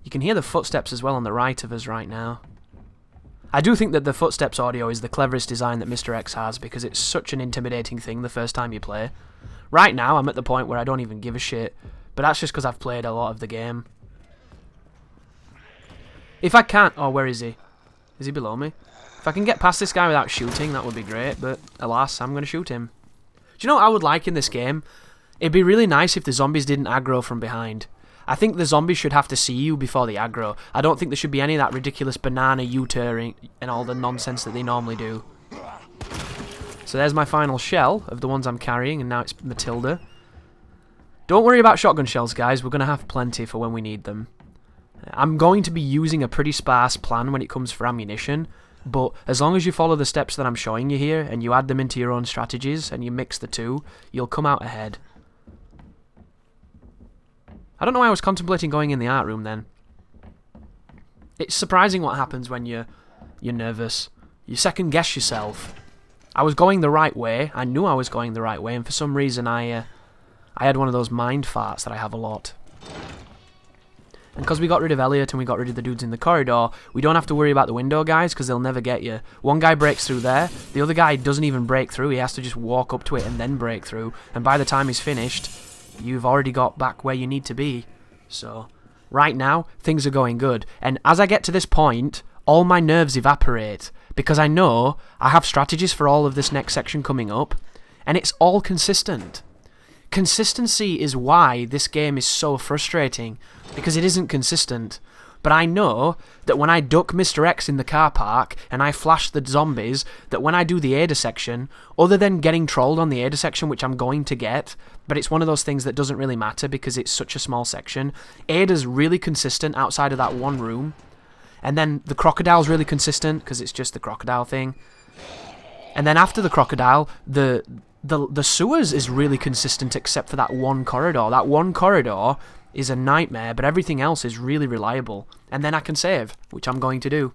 You can hear the footsteps as well on the right of us right now. I do think that the footsteps audio is the cleverest design that Mr. X has, because it's such an intimidating thing the first time you play. Right now, I'm at the point where I don't even give a shit, but that's just because I've played a lot of the game. If I can't... Oh, where is he? Is he below me? If I can get past this guy without shooting, that would be great, but alas, I'm going to shoot him. Do you know what I would like in this game? It'd be really nice if the zombies didn't aggro from behind. I think the zombies should have to see you before they aggro. I don't think there should be any of that ridiculous banana U-turning and all the nonsense that they normally do. So there's my final shell of the ones I'm carrying, and now it's Matilda. Don't worry about shotgun shells, guys. We're going to have plenty for when we need them. I'm going to be using a pretty sparse plan when it comes for ammunition, but as long as you follow the steps that I'm showing you here, and you add them into your own strategies, and you mix the two, you'll come out ahead. I don't know why I was contemplating going in the art room then. It's surprising what happens when you're nervous. You second guess yourself. I was going the right way. I knew I was going the right way, and for some reason I had one of those mind farts that I have a lot. And because we got rid of Elliot and we got rid of the dudes in the corridor, we don't have to worry about the window guys, because they'll never get you. One guy breaks through there, the other guy doesn't even break through. He has to just walk up to it and then break through, and by the time he's finished, you've already got back where you need to be. So, right now, things are going good. And as I get to this point, all my nerves evaporate, because I know I have strategies for all of this next section coming up, and it's all consistent. Consistency is why this game is so frustrating, because it isn't consistent. But I know that when I duck Mr. X in the car park and I flash the zombies, that when I do the Ada section, other than getting trolled on the Ada section, which I'm going to get, but it's one of those things that doesn't really matter because it's such a small section, Ada's really consistent outside of that one room. And then the crocodile's really consistent because it's just the crocodile thing. And then after the crocodile, the sewers is really consistent except for that one corridor. That one corridor is a nightmare, but everything else is really reliable. And then I can save, which I'm going to do.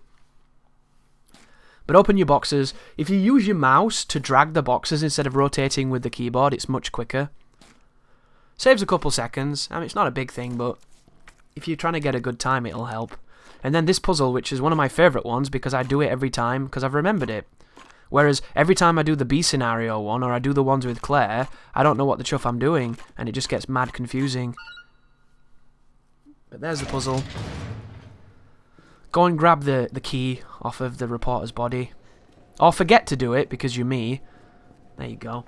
But open your boxes. If you use your mouse to drag the boxes instead of rotating with the keyboard, it's much quicker. Saves a couple seconds. I mean, it's not a big thing, but if you're trying to get a good time, it'll help. And then this puzzle, which is one of my favourite ones because I do it every time because I've remembered it. Whereas every time I do the B scenario one, or I do the ones with Claire, I don't know what the chuff I'm doing, and it just gets mad confusing. But there's the puzzle. Go and grab the key off of the reporter's body. Or forget to do it because you're me. There you go.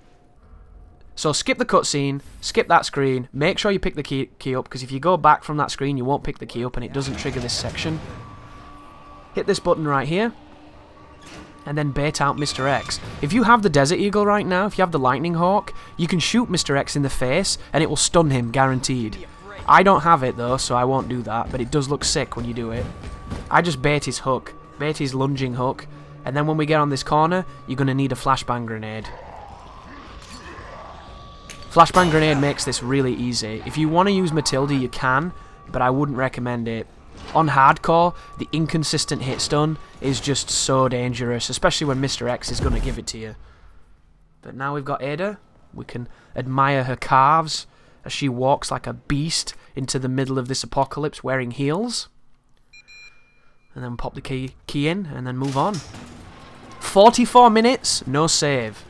So skip the cutscene, skip that screen, make sure you pick the key up, because if you go back from that screen you won't pick the key up and it doesn't trigger this section. Hit this button right here, and then bait out Mr. X. If you have the Desert Eagle right now, if you have the Lightning Hawk, you can shoot Mr. X in the face and it will stun him, guaranteed. I don't have it though, so I won't do that, but it does look sick when you do it. I just bait his hook, bait his lunging hook, and then when we get on this corner, you're going to need a flashbang grenade. Flashbang grenade makes this really easy. If you want to use Matilda, you can, but I wouldn't recommend it. On hardcore, the inconsistent hit stun is just so dangerous, especially when Mr. X is going to give it to you. But now we've got Ada. We can admire her calves as she walks like a beast into the middle of this apocalypse wearing heels. And then pop the key in and then move on. 44 minutes, no save.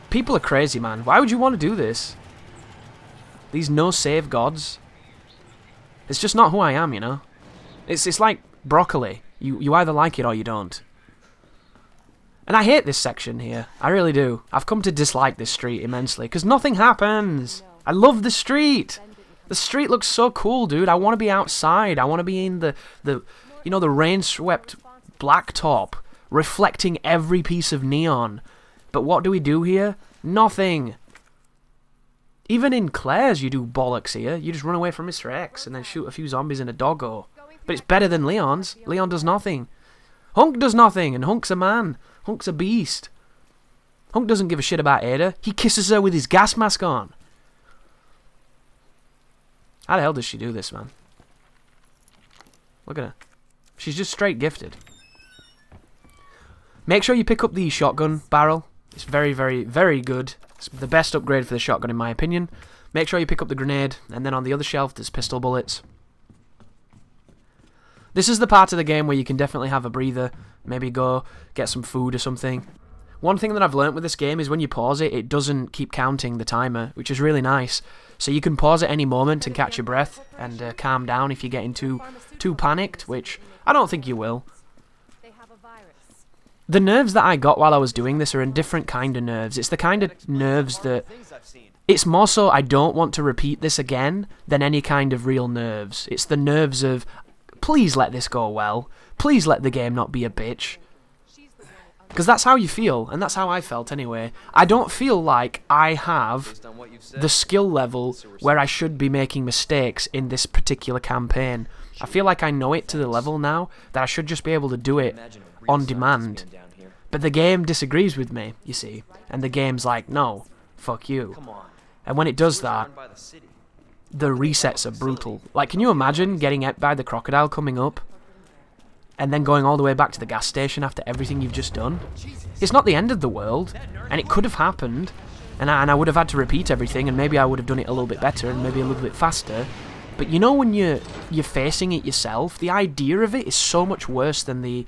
People are crazy, man. Why would you want to do this? These no-save gods. It's just not who I am, you know? It's like broccoli. You either like it or you don't. And I hate this section here. I really do. I've come to dislike this street immensely, because nothing happens. I love the street. The street looks so cool, dude. I want to be outside. I want to be in the rain-swept blacktop, reflecting every piece of neon. But what do we do here? Nothing. Even in Claire's you do bollocks here. You just run away from Mr. X and then shoot a few zombies and a doggo. But it's better than Leon's. Leon does nothing. Hunk does nothing, and Hunk's a man. Hunk's a beast. Hunk doesn't give a shit about Ada. He kisses her with his gas mask on. How the hell does she do this, man? Look at her. She's just straight gifted. Make sure you pick up the shotgun barrel. It's very, very, very good. It's the best upgrade for the shotgun in my opinion. Make sure you pick up the grenade, and then on the other shelf there's pistol bullets. This is the part of the game where you can definitely have a breather. Maybe go get some food or something. One thing that I've learnt with this game is when you pause it, it doesn't keep counting the timer, which is really nice. So you can pause at any moment and catch your breath and calm down if you're getting too panicked, which I don't think you will. The nerves that I got while I was doing this are a different kind of nerves. It's the kind of nerves that... It's more so I don't want to repeat this again than any kind of real nerves. It's the nerves of, please let this go well. Please let the game not be a bitch. Because that's how you feel, and that's how I felt anyway. I don't feel like I have the skill level where I should be making mistakes in this particular campaign. I feel like I know it to the level now that I should just be able to do it on demand. But the game disagrees with me, you see. And the game's like, no, fuck you. And when it does that, the resets are brutal. Like, can you imagine getting ate by the crocodile coming up and then going all the way back to the gas station after everything you've just done? It's not the end of the world, and it could have happened, and I would have had to repeat everything, and maybe I would have done it a little bit better and maybe a little bit faster. But you know, when you're facing it yourself, the idea of it is so much worse than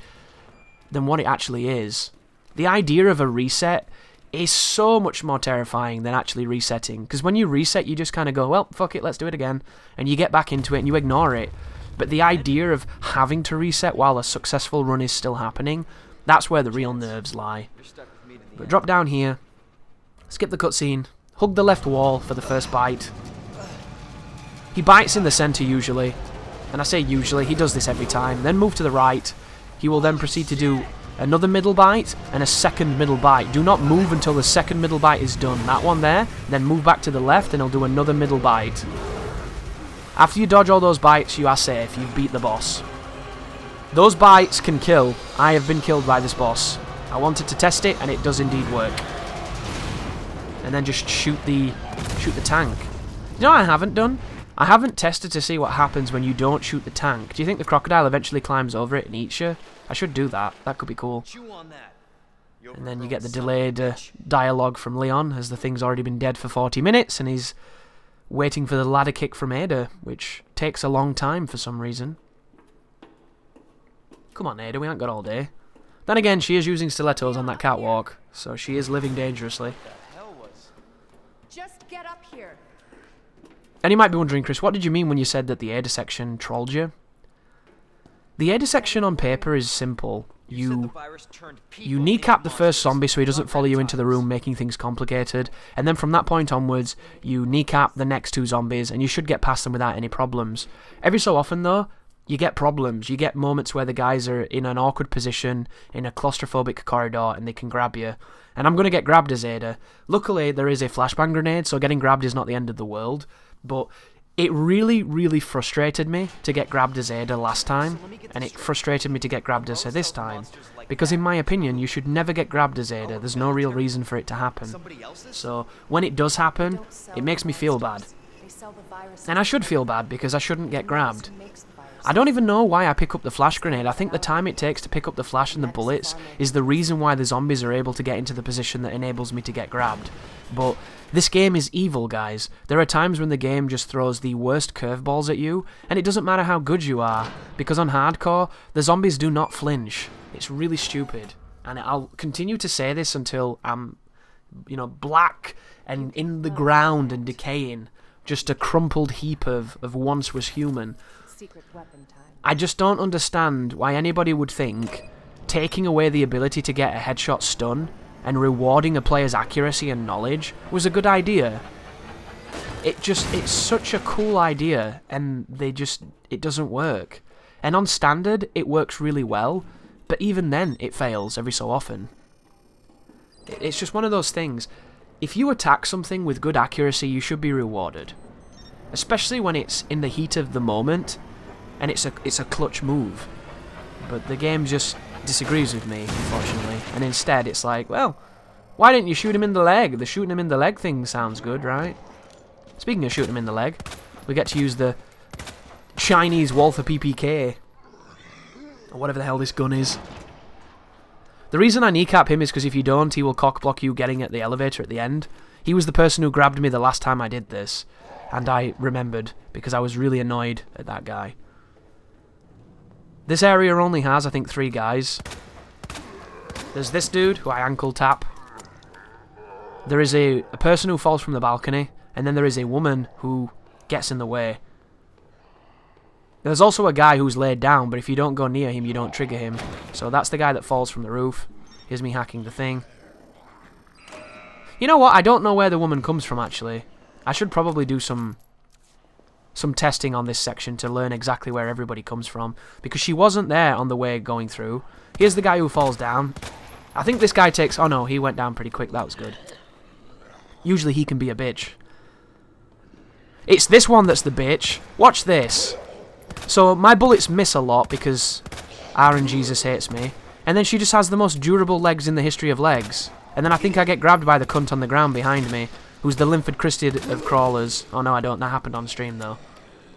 what it actually is. The idea of a reset is so much more terrifying than actually resetting, because when you reset, you just kind of go, well, fuck it, let's do it again, and you get back into it and you ignore it. But the idea of having to reset while a successful run is still happening, that's where the real nerves lie. But drop down here, skip the cutscene, hug the left wall for the first bite. He bites in the center usually, and I say usually, he does this every time. Then move to the right. He will then proceed to do another middle bite and a second middle bite. Do not move until the second middle bite is done. That one there, then move back to the left and he'll do another middle bite. After you dodge all those bites, you are safe. You've beat the boss. Those bites can kill. I have been killed by this boss. I wanted to test it, and it does indeed work. And then just shoot the tank. You know what I haven't done? I haven't tested to see what happens when you don't shoot the tank. Do you think the crocodile eventually climbs over it and eats you? I should do that. That could be cool. And then you get the delayed dialogue from Leon, as the thing's already been dead for 40 minutes, and he's waiting for the ladder kick from Ada, which takes a long time for some reason. Come on, Ada, we ain't got all day. Then again, she is using stilettos on that catwalk, so she is living dangerously. Just get up here. And you might be wondering, Chris, what did you mean when you said that the Ada section trolled you? The Ada section on paper is simple. You kneecap the first zombie so he doesn't follow you into the room, making things complicated, and then from that point onwards, you kneecap the next two zombies, and you should get past them without any problems. Every so often, though, you get problems. You get moments where the guys are in an awkward position, in a claustrophobic corridor, and they can grab you. And I'm going to get grabbed as Ada. Luckily, there is a flashbang grenade, so getting grabbed is not the end of the world, but it really, really frustrated me to get grabbed as Ada last time, and it frustrated me to get grabbed as her this time, because in my opinion, you should never get grabbed as Ada. There's no real reason for it to happen. So, when it does happen, it makes me feel bad. And I should feel bad, because I shouldn't get grabbed. I don't even know why I pick up the flash grenade. I think the time it takes to pick up the flash and the bullets is the reason why the zombies are able to get into the position that enables me to get grabbed. But this game is evil, guys. There are times when the game just throws the worst curveballs at you, and it doesn't matter how good you are, because on hardcore, the zombies do not flinch. It's really stupid. And I'll continue to say this until I'm, black and in the ground and decaying. Just a crumpled heap of once was human. I just don't understand why anybody would think taking away the ability to get a headshot stun and rewarding a player's accuracy and knowledge was a good idea. It's such a cool idea, and it doesn't work. And on standard, it works really well, but even then, it fails every so often. It's just one of those things. If you attack something with good accuracy, you should be rewarded. Especially when it's in the heat of the moment, and it's a clutch move. But the game just disagrees with me, unfortunately. And instead, it's like, well, why didn't you shoot him in the leg? The shooting him in the leg thing sounds good, right? Speaking of shooting him in the leg, we get to use the Chinese Walther PPK. Or whatever the hell this gun is. The reason I kneecap him is because if you don't, he will cockblock you getting at the elevator at the end. He was the person who grabbed me the last time I did this. And I remembered, because I was really annoyed at that guy. This area only has, I think, 3 guys. There's this dude, who I ankle tap. There is a person who falls from the balcony. And then there is a woman who gets in the way. There's also a guy who's laid down, but if you don't go near him, you don't trigger him. So that's the guy that falls from the roof. Here's me hacking the thing. You know what? I don't know where the woman comes from, actually. I should probably do some testing on this section to learn exactly where everybody comes from, because she wasn't there on the way going through. Here's the guy who falls down. I think this guy takes... Oh no, he went down pretty quick. That was good. Usually he can be a bitch. It's this one that's the bitch. Watch this. So my bullets miss a lot because RNGesus hates me. And then she just has the most durable legs in the history of legs. And then I think I get grabbed by the cunt on the ground behind me, who's the Linford Christie of crawlers. Oh no, I don't. That happened on stream though.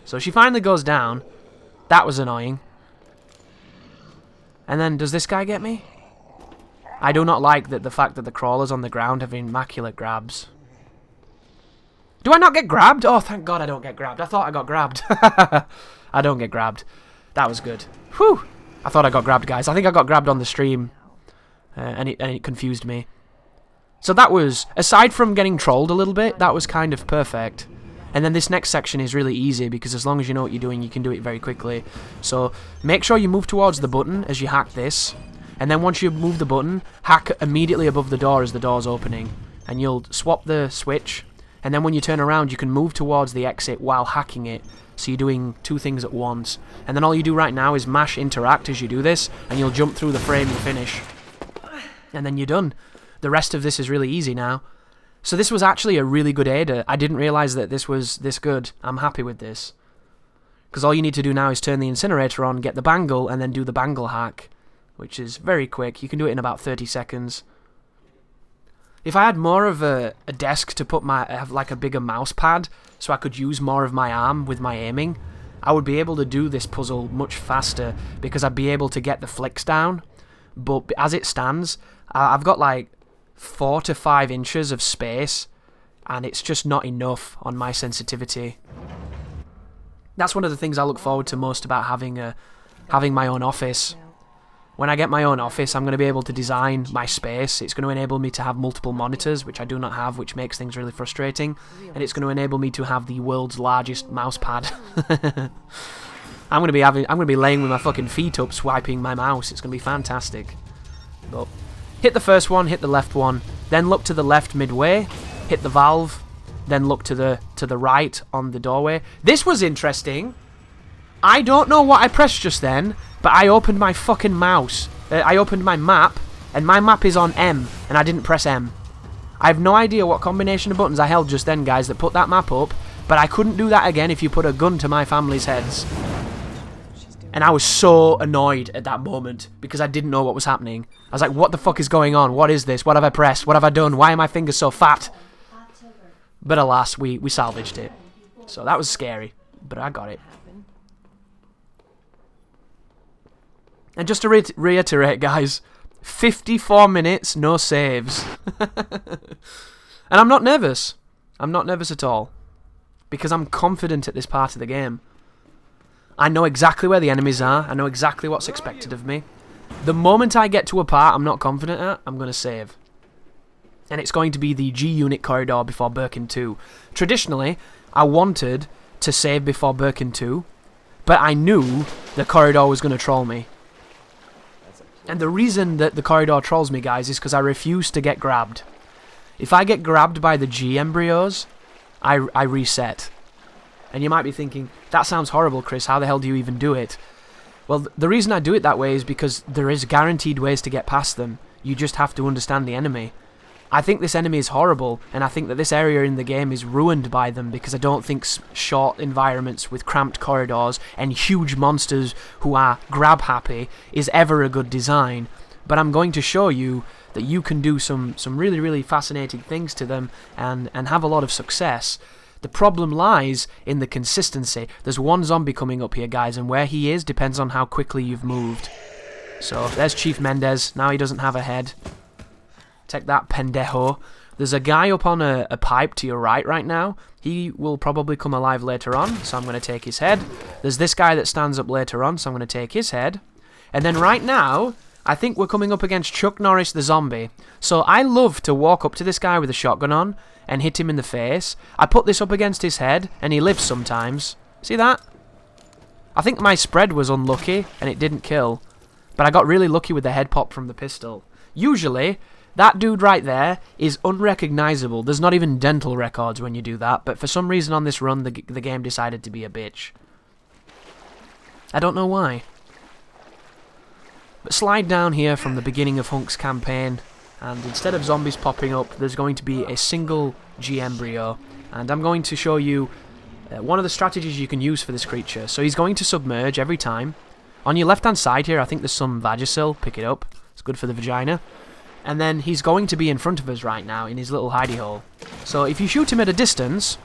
So she finally goes down. That was annoying. And then, does this guy get me? I do not like the fact that the crawlers on the ground have immaculate grabs. Do I not get grabbed? Oh, thank God I don't get grabbed. I thought I got grabbed. I don't get grabbed. That was good. Whew! I thought I got grabbed, guys. I think I got grabbed on the stream. And it confused me. So that was, aside from getting trolled a little bit, that was kind of perfect. And then this next section is really easy, because as long as you know what you're doing, you can do it very quickly. So make sure you move towards the button as you hack this. And then once you move the button, hack immediately above the door as the door's opening. And you'll swap the switch. And then when you turn around, you can move towards the exit while hacking it. So you're doing 2 things at once. And then all you do right now is mash interact as you do this, and you'll jump through the frame and finish. And then you're done. The rest of this is really easy now. So this was actually a really good Ada. I didn't realise that this was this good. I'm happy with this. Because all you need to do now is turn the incinerator on, get the bangle, and then do the bangle hack. Which is very quick. You can do it in about 30 seconds. If I had more of a desk to put have like a bigger mouse pad, so I could use more of my arm with my aiming, I would be able to do this puzzle much faster, because I'd be able to get the flicks down. But as it stands, I've got like 4 to 5 inches of space, and it's just not enough on my sensitivity. That's one of the things I look forward to most about having my own office. When I get my own office, I'm going to be able to design my space. It's going to enable me to have multiple monitors, which I do not have, which makes things really frustrating. And it's going to enable me to have the world's largest mouse pad. I'm going to be laying with my fucking feet up, swiping my mouse. It's going to be fantastic. But hit the first one, hit the left one, then look to the left midway, hit the valve, then look to the right on the doorway. This was interesting. I don't know what I pressed just then, but I opened my fucking mouse. I opened my map, and my map is on M, and I didn't press M. I have no idea what combination of buttons I held just then, guys, that put that map up, but I couldn't do that again if you put a gun to my family's heads. And I was so annoyed at that moment, because I didn't know what was happening. I was like, what the fuck is going on? What is this? What have I pressed? What have I done? Why are my fingers so fat? But alas, we salvaged it. So that was scary, but I got it. And just to reiterate, guys, 54 minutes, no saves. And I'm not nervous. I'm not nervous at all. Because I'm confident at this part of the game. I know exactly where the enemies are. I know exactly what's expected of me. The moment I get to a part I'm not confident at, I'm going to save. And it's going to be the G-Unit Corridor before Birkin 2. Traditionally, I wanted to save before Birkin 2, but I knew the corridor was going to troll me. And the reason that the corridor trolls me, guys, is because I refuse to get grabbed. If I get grabbed by the G-Embryos, I reset. And you might be thinking, that sounds horrible, Chris. How the hell do you even do it? Well, the reason I do it that way is because there is guaranteed ways to get past them. You just have to understand the enemy. I think this enemy is horrible, and I think that this area in the game is ruined by them, because I don't think short environments with cramped corridors and huge monsters who are grab happy is ever a good design. But I'm going to show you that you can do some really, really fascinating things to them and have a lot of success. The problem lies in the consistency. There's one zombie coming up here, guys, and where he is depends on how quickly you've moved. So there's Chief Mendez. Now he doesn't have a head. Take that, pendejo. There's a guy up on a pipe to your right now. He will probably come alive later on, so I'm going to take his head. There's this guy that stands up later on, so I'm going to take his head. And then right now, I think we're coming up against Chuck Norris the zombie. So I love to walk up to this guy with a shotgun on and hit him in the face. I put this up against his head, and he lives sometimes. See that? I think my spread was unlucky, and it didn't kill. But I got really lucky with the head pop from the pistol. Usually, that dude right there is unrecognizable. There's not even dental records when you do that, but for some reason on this run, the game decided to be a bitch. I don't know why. But slide down here from the beginning of Hunk's campaign, and instead of zombies popping up, there's going to be a single G-Embryo, and I'm going to show you one of the strategies you can use for this creature. So he's going to submerge every time. On your left-hand side here, I think there's some Vagisil. Pick it up. It's good for the vagina. And then he's going to be in front of us right now in his little hidey hole. So if you shoot him at a distance,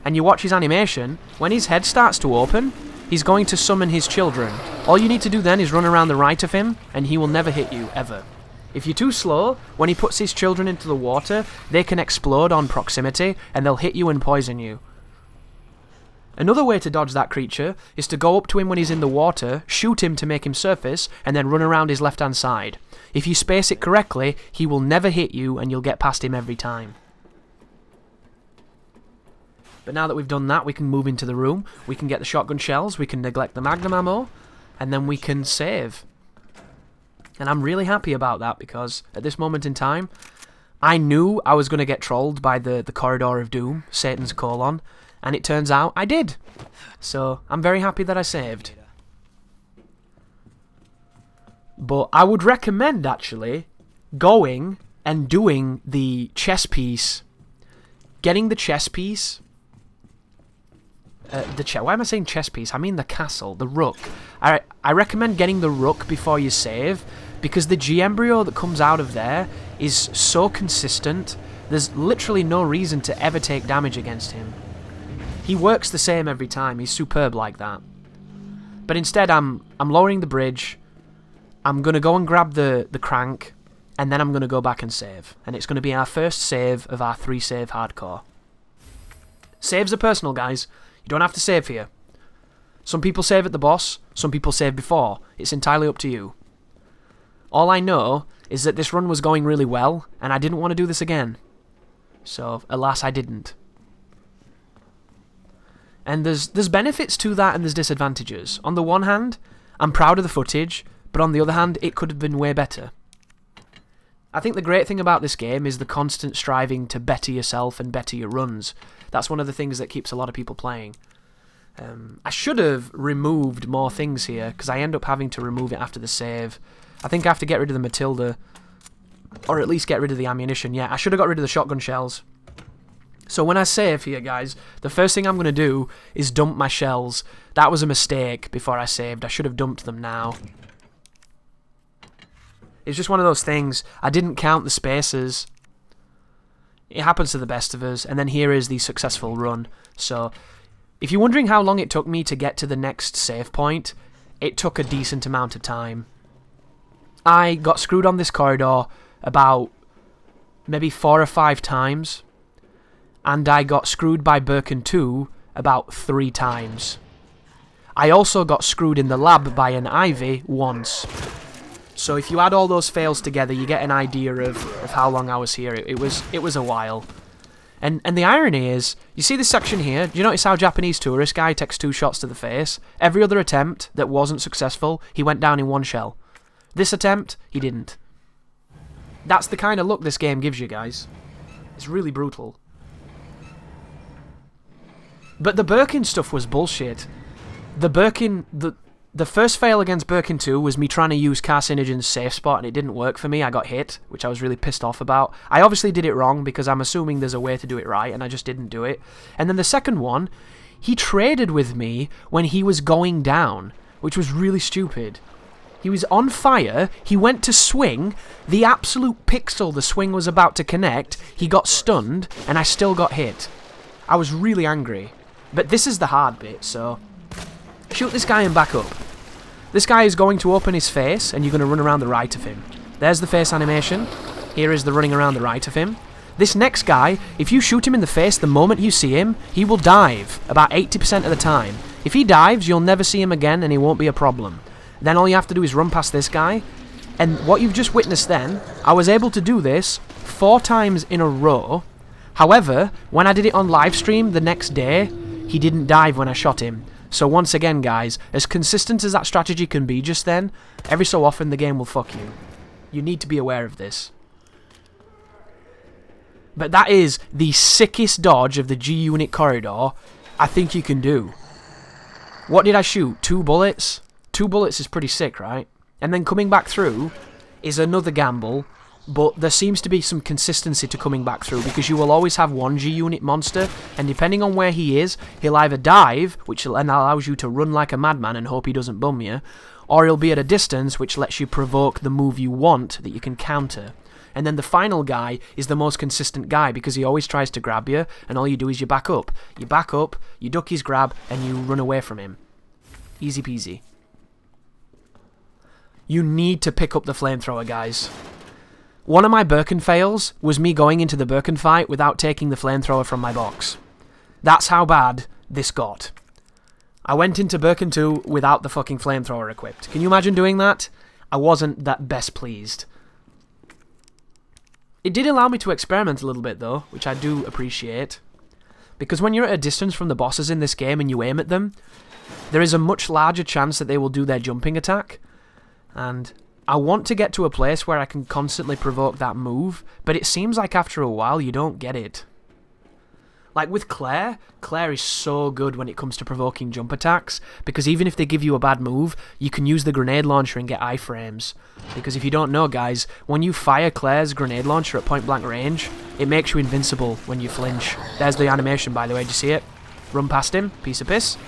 and you watch his animation, when his head starts to open, he's going to summon his children. All you need to do then is run around the right of him, and he will never hit you, ever. If you're too slow, when he puts his children into the water, they can explode on proximity, and they'll hit you and poison you. Another way to dodge that creature is to go up to him when he's in the water, shoot him to make him surface, and then run around his left-hand side. If you space it correctly, he will never hit you, and you'll get past him every time. But now that we've done that, we can move into the room, we can get the shotgun shells, we can neglect the magnum ammo, and then we can save. And I'm really happy about that, because at this moment in time, I knew I was going to get trolled by the Corridor of Doom, Satan's colon, and it turns out I did. So I'm very happy that I saved. But I would recommend, actually, going and doing the chess piece. Getting the chess piece. Why am I saying chess piece? I mean the castle, the rook. I recommend getting the rook before you save, because the G-Embryo that comes out of there is so consistent. There's literally no reason to ever take damage against him. He works the same every time. He's superb like that. But instead, I'm lowering the bridge. I'm going to go and grab the crank, and then I'm going to go back and save. And it's going to be our first save of our 3-save hardcore. Saves are personal, guys. You don't have to save here. Some people save at the boss, some people save before. It's entirely up to you. All I know is that this run was going really well, and I didn't want to do this again. So, alas, I didn't. And there's benefits to that and there's disadvantages. On the one hand, I'm proud of the footage, but on the other hand, it could have been way better. I think the great thing about this game is the constant striving to better yourself and better your runs. That's one of the things that keeps a lot of people playing. I should have removed more things here, because I end up having to remove it after the save. I think I have to get rid of the Matilda, or at least get rid of the ammunition. Yeah, I should have got rid of the shotgun shells. So when I save here, guys, the first thing I'm going to do is dump my shells. That was a mistake before I saved. I should have dumped them now. It's just one of those things. I didn't count the spaces. It happens to the best of us. And then here is the successful run. So if you're wondering how long it took me to get to the next save point, it took a decent amount of time. I got screwed on this corridor about maybe 4 or 5 times. And I got screwed by Birkin 2 about 3 times. I also got screwed in the lab by an Ivy once. So if you add all those fails together, you get an idea of how long I was here. It was a while. And the irony is, you see this section here? Do you notice how Japanese tourist guy takes 2 shots to the face? Every other attempt that wasn't successful, he went down in 1 shell. This attempt, he didn't. That's the kind of luck this game gives you, guys. It's really brutal. But the Birkin stuff was bullshit. The Birkin The first fail against Birkin 2 was me trying to use Carcinogen's safe spot and it didn't work for me. I got hit, which I was really pissed off about. I obviously did it wrong because I'm assuming there's a way to do it right and I just didn't do it. And then the second one, he traded with me when he was going down, which was really stupid. He was on fire, he went to swing, the absolute pixel the swing was about to connect, he got stunned, and I still got hit. I was really angry. But this is the hard bit, so... shoot this guy and back up. This guy is going to open his face, and you're going to run around the right of him. There's the face animation. Here is the running around the right of him. This next guy, if you shoot him in the face the moment you see him, he will dive about 80% of the time. If he dives, you'll never see him again, and he won't be a problem. Then all you have to do is run past this guy. And what you've just witnessed then, I was able to do this 4 times in a row. However, when I did it on live stream the next day, he didn't dive when I shot him. So once again, guys, as consistent as that strategy can be just then, every so often the game will fuck you. You need to be aware of this. But that is the sickest dodge of the G-Unit Corridor I think you can do. What did I shoot? 2 bullets? 2 bullets is pretty sick, right? And then coming back through is another gamble, but there seems to be some consistency to coming back through because you will always have one G-Unit monster, and depending on where he is, he'll either dive, which allows you to run like a madman and hope he doesn't bum you, or he'll be at a distance, which lets you provoke the move you want that you can counter. And then the final guy is the most consistent guy because he always tries to grab you, and all you do is you back up. You back up, you duck his grab, and you run away from him. Easy peasy. You need to pick up the flamethrower, guys. One of my Birkin fails was me going into the Birkin fight without taking the flamethrower from my box. That's how bad this got. I went into Birkin 2 without the fucking flamethrower equipped. Can you imagine doing that? I wasn't that best pleased. It did allow me to experiment a little bit though, which I do appreciate. Because when you're at a distance from the bosses in this game and you aim at them, there is a much larger chance that they will do their jumping attack. And I want to get to a place where I can constantly provoke that move, but it seems like after a while you don't get it. Like with Claire, Claire is so good when it comes to provoking jump attacks, because even if they give you a bad move, you can use the grenade launcher and get iframes. Because if you don't know, guys, when you fire Claire's grenade launcher at point blank range, it makes you invincible when you flinch. There's the animation, by the way, do you see it? Run past him, piece of piss.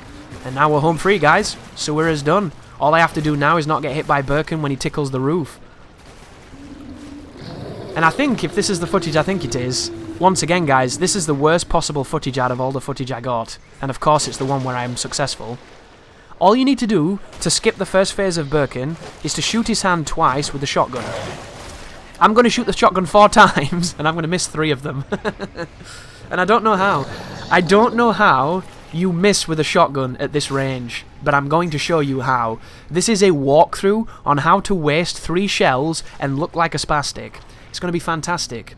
And now we're home free, guys. Sewer is done. All I have to do now is not get hit by Birkin when he tickles the roof. And I think, if this is the footage I think it is, once again, guys, this is the worst possible footage out of all the footage I got. And of course it's the one where I am successful. All you need to do to skip the first phase of Birkin is to shoot his hand twice with the shotgun. I'm going to shoot the shotgun 4 times, and I'm going to miss 3 of them. And I don't know how. I don't know how you miss with a shotgun at this range, but I'm going to show you how. This is a walkthrough on how to waste 3 shells and look like a spastic. It's going to be fantastic.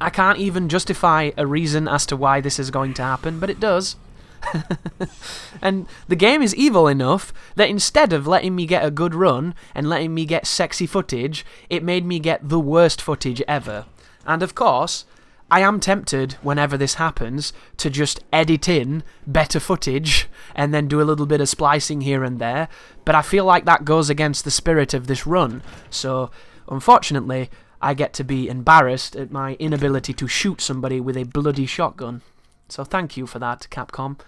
I can't even justify a reason as to why this is going to happen, but it does. And the game is evil enough that instead of letting me get a good run and letting me get sexy footage, it made me get the worst footage ever. And of course, I am tempted, whenever this happens, to just edit in better footage and then do a little bit of splicing here and there, but I feel like that goes against the spirit of this run, so unfortunately I get to be embarrassed at my inability to shoot somebody with a bloody shotgun. So thank you for that, Capcom.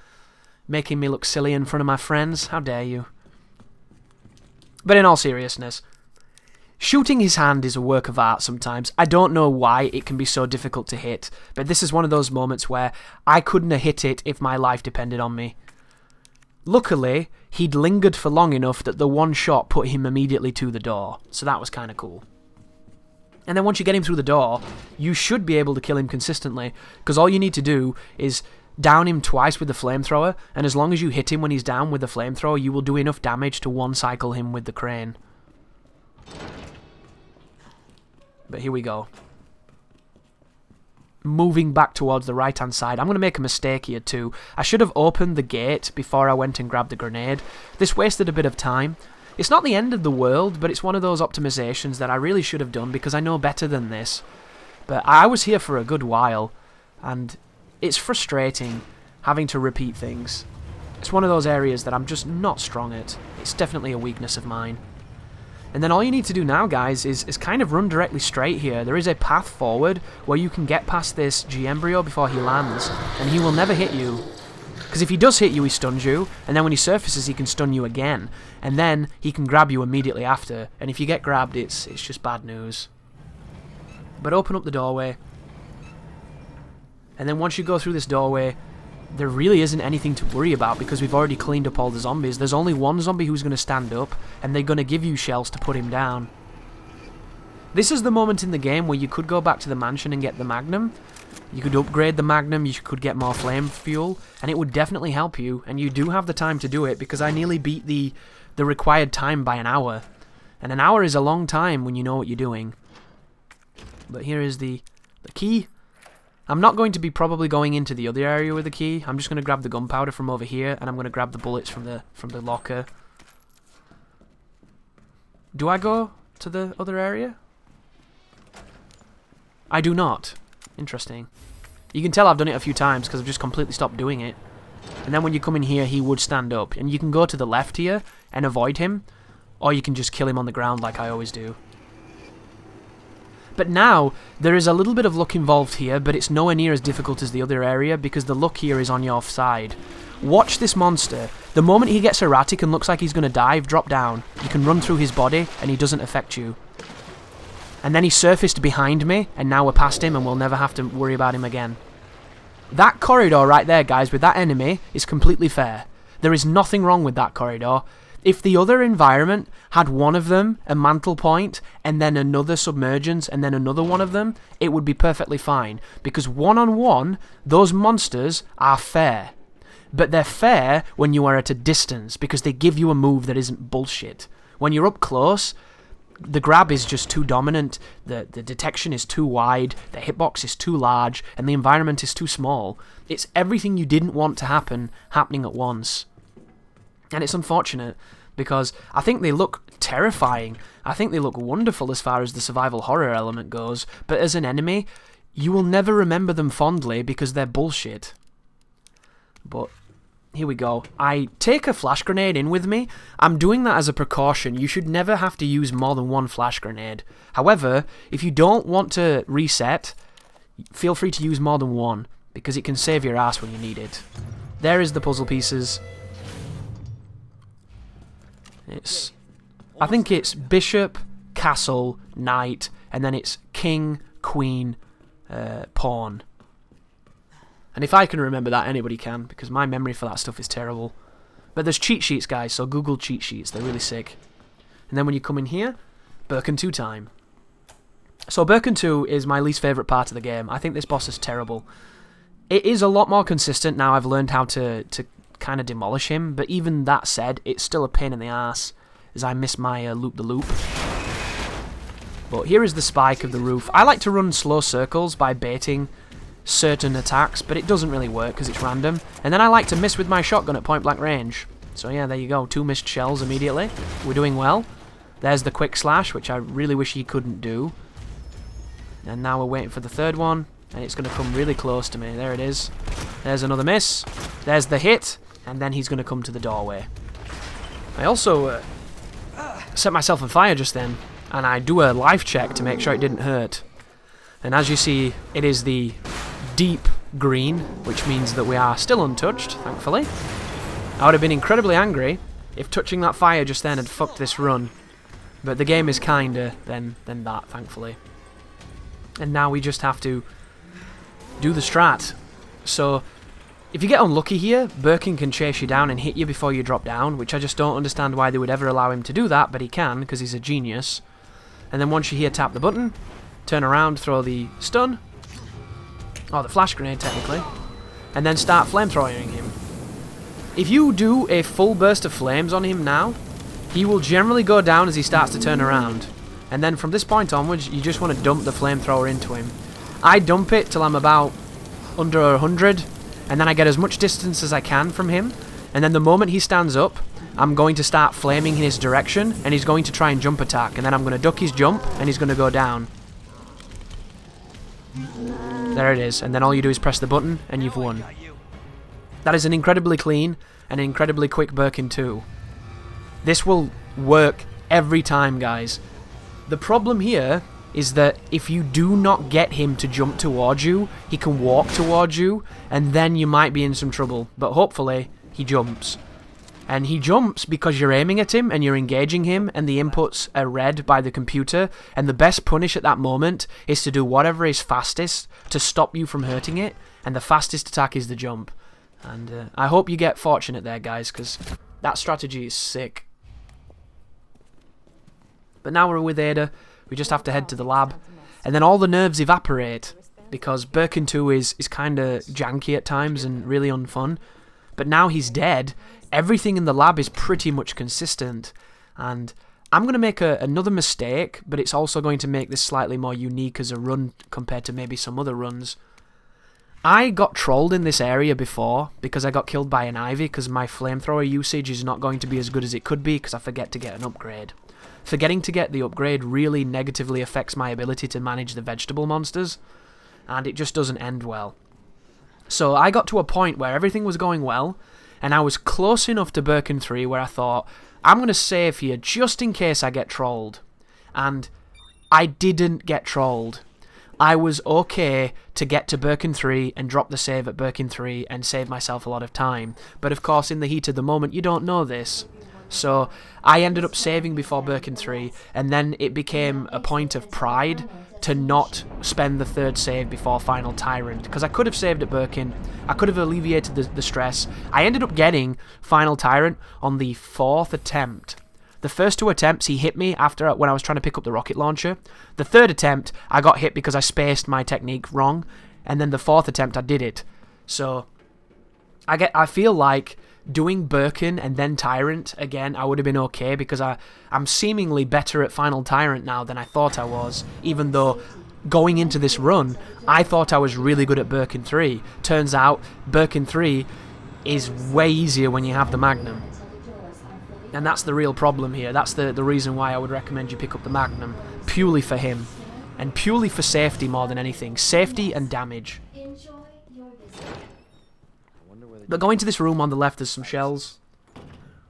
Making me look silly in front of my friends, how dare you. But in all seriousness, shooting his hand is a work of art sometimes. I don't know why it can be so difficult to hit, but this is one of those moments where I couldn't have hit it if my life depended on me. Luckily, he'd lingered for long enough that the one shot put him immediately to the door, so that was kind of cool. And then once you get him through the door, you should be able to kill him consistently, because all you need to do is down him twice with the flamethrower, and as long as you hit him when he's down with the flamethrower, you will do enough damage to one-cycle him with the crane. But here we go. Moving back towards the right-hand side. I'm going to make a mistake here too. I should have opened the gate before I went and grabbed the grenade. This wasted a bit of time. It's not the end of the world, but it's one of those optimizations that I really should have done because I know better than this. But I was here for a good while, and it's frustrating having to repeat things. It's one of those areas that I'm just not strong at. It's definitely a weakness of mine. And then all you need to do now, guys, is kind of run directly straight here. There is a path forward where you can get past this G-Embryo before he lands, and he will never hit you. Because if he does hit you, he stuns you, and then when he surfaces, he can stun you again. And then he can grab you immediately after. And if you get grabbed, it's just bad news. But open up the doorway. And then once you go through this doorway, there really isn't anything to worry about because we've already cleaned up all the zombies. There's only one zombie who's going to stand up, and they're going to give you shells to put him down. This is the moment in the game where you could go back to the mansion and get the Magnum. You could upgrade the Magnum, you could get more flame fuel, and it would definitely help you, and you do have the time to do it, because I nearly beat the required time by an hour. And an hour is a long time when you know what you're doing. But here is the key. I'm not going to be probably going into the other area with the key. I'm just going to grab the gunpowder from over here, and I'm going to grab the bullets from the locker. Do I go to the other area? I do not. Interesting. You can tell I've done it a few times because I've just completely stopped doing it. And then when you come in here, he would stand up. And you can go to the left here and avoid him, or you can just kill him on the ground like I always do. But now, there is a little bit of luck involved here, but it's nowhere near as difficult as the other area because the luck here is on your side. Watch this monster. The moment he gets erratic and looks like he's going to dive, drop down. You can run through his body and he doesn't affect you. And then he surfaced behind me, and now we're past him and we'll never have to worry about him again. That corridor right there, guys, with that enemy is completely fair. There is nothing wrong with that corridor. If the other environment had one of them, a mantle point, and then another submergence, and then another one of them, it would be perfectly fine. Because one-on-one, those monsters are fair. But they're fair when you are at a distance, because they give you a move that isn't bullshit. When you're up close, the grab is just too dominant, the detection is too wide, the hitbox is too large, and the environment is too small. It's everything you didn't want to happen happening at once. And it's unfortunate, because I think they look terrifying. I think they look wonderful as far as the survival horror element goes, but as an enemy, you will never remember them fondly because they're bullshit. But here we go. I take a flash grenade in with me. I'm doing that as a precaution. You should never have to use more than one flash grenade. However, if you don't want to reset, feel free to use more than one, because it can save your ass when you need it. There is the puzzle pieces. I think it's bishop, castle, knight, and then it's king, queen, pawn. And if I can remember that, anybody can, because my memory for that stuff is terrible. But there's cheat sheets, guys, so Google cheat sheets. They're really sick. And then when you come in here, Birkin 2 time. So Birkin 2 is my least favourite part of the game. I think this boss is terrible. It is a lot more consistent now I've learned how to kind of demolish him, but even that said, it's still a pain in the ass, as I miss my loop-the-loop. But here is the spike of the roof. I like to run slow circles by baiting certain attacks, but it doesn't really work because it's random. And then I like to miss with my shotgun at point-blank range. So yeah, there you go. 2 missed shells immediately. We're doing well. There's the quick slash, which I really wish he couldn't do. And now we're waiting for the third one, and it's going to come really close to me. There it is. There's another miss. There's the hit, and then he's going to come to the doorway. I also set myself on fire just then, and I do a life check to make sure it didn't hurt. And as you see, it is the deep green, which means that we are still untouched, thankfully. I would have been incredibly angry if touching that fire just then had fucked this run. But the game is kinder than that, thankfully. And now we just have to do the strat. So, if you get unlucky here, Birkin can chase you down and hit you before you drop down, which I just don't understand why they would ever allow him to do that, but he can, because he's a genius. And then once you hear tap the button, turn around, throw the stun, or the flash grenade technically, and then start flamethrowing him. If you do a full burst of flames on him now, he will generally go down as he starts to turn around. And then from this point onwards, you just want to dump the flamethrower into him. I dump it till I'm about under 100, and then I get as much distance as I can from him, and then the moment he stands up, I'm going to start flaming in his direction, and he's going to try and jump attack, and then I'm going to duck his jump, and he's going to go down. There it is, and then all you do is press the button, and you've won. That is an incredibly clean and incredibly quick Birkin 2. This will work every time, guys. The problem here is that if you do not get him to jump towards you, he can walk towards you, and then you might be in some trouble. But hopefully, he jumps. And he jumps because you're aiming at him and you're engaging him, and the inputs are read by the computer, and the best punish at that moment is to do whatever is fastest to stop you from hurting it, and the fastest attack is the jump. And I hope you get fortunate there, guys, because that strategy is sick. But now we're with Ada. We just have to head to the lab, and then all the nerves evaporate, because Birkin 2 is kind of janky at times and really unfun. But now he's dead, everything in the lab is pretty much consistent, and I'm going to make another mistake, but it's also going to make this slightly more unique as a run compared to maybe some other runs. I got trolled in this area before because I got killed by an ivy because my flamethrower usage is not going to be as good as it could be because I forget to get an upgrade. Forgetting to get the upgrade really negatively affects my ability to manage the vegetable monsters, and it just doesn't end well. So I got to a point where everything was going well, and I was close enough to Birkin 3 where I thought, I'm going to save here just in case I get trolled. And I didn't get trolled. I was okay to get to Birkin 3 and drop the save at Birkin 3 and save myself a lot of time. But of course, in the heat of the moment, you don't know this. So I ended up saving before Birkin 3, and then it became a point of pride to not spend the third save before Final Tyrant, because I could have saved at Birkin, I could have alleviated the stress. I ended up getting Final Tyrant on the 4th attempt. The first 2 attempts he hit me after when I was trying to pick up the rocket launcher. The 3rd attempt I got hit because I spaced my technique wrong, and then the 4th attempt I did it. So I feel like doing Birkin and then Tyrant again, I would have been okay, because I'm seemingly better at Final Tyrant now than I thought I was, even though going into this run, I thought I was really good at Birkin 3. Turns out, Birkin 3 is way easier when you have the Magnum. And that's the real problem here. That's the reason why I would recommend you pick up the Magnum, purely for him. And purely for safety more than anything. Safety and damage. But going to this room on the left, there's some shells.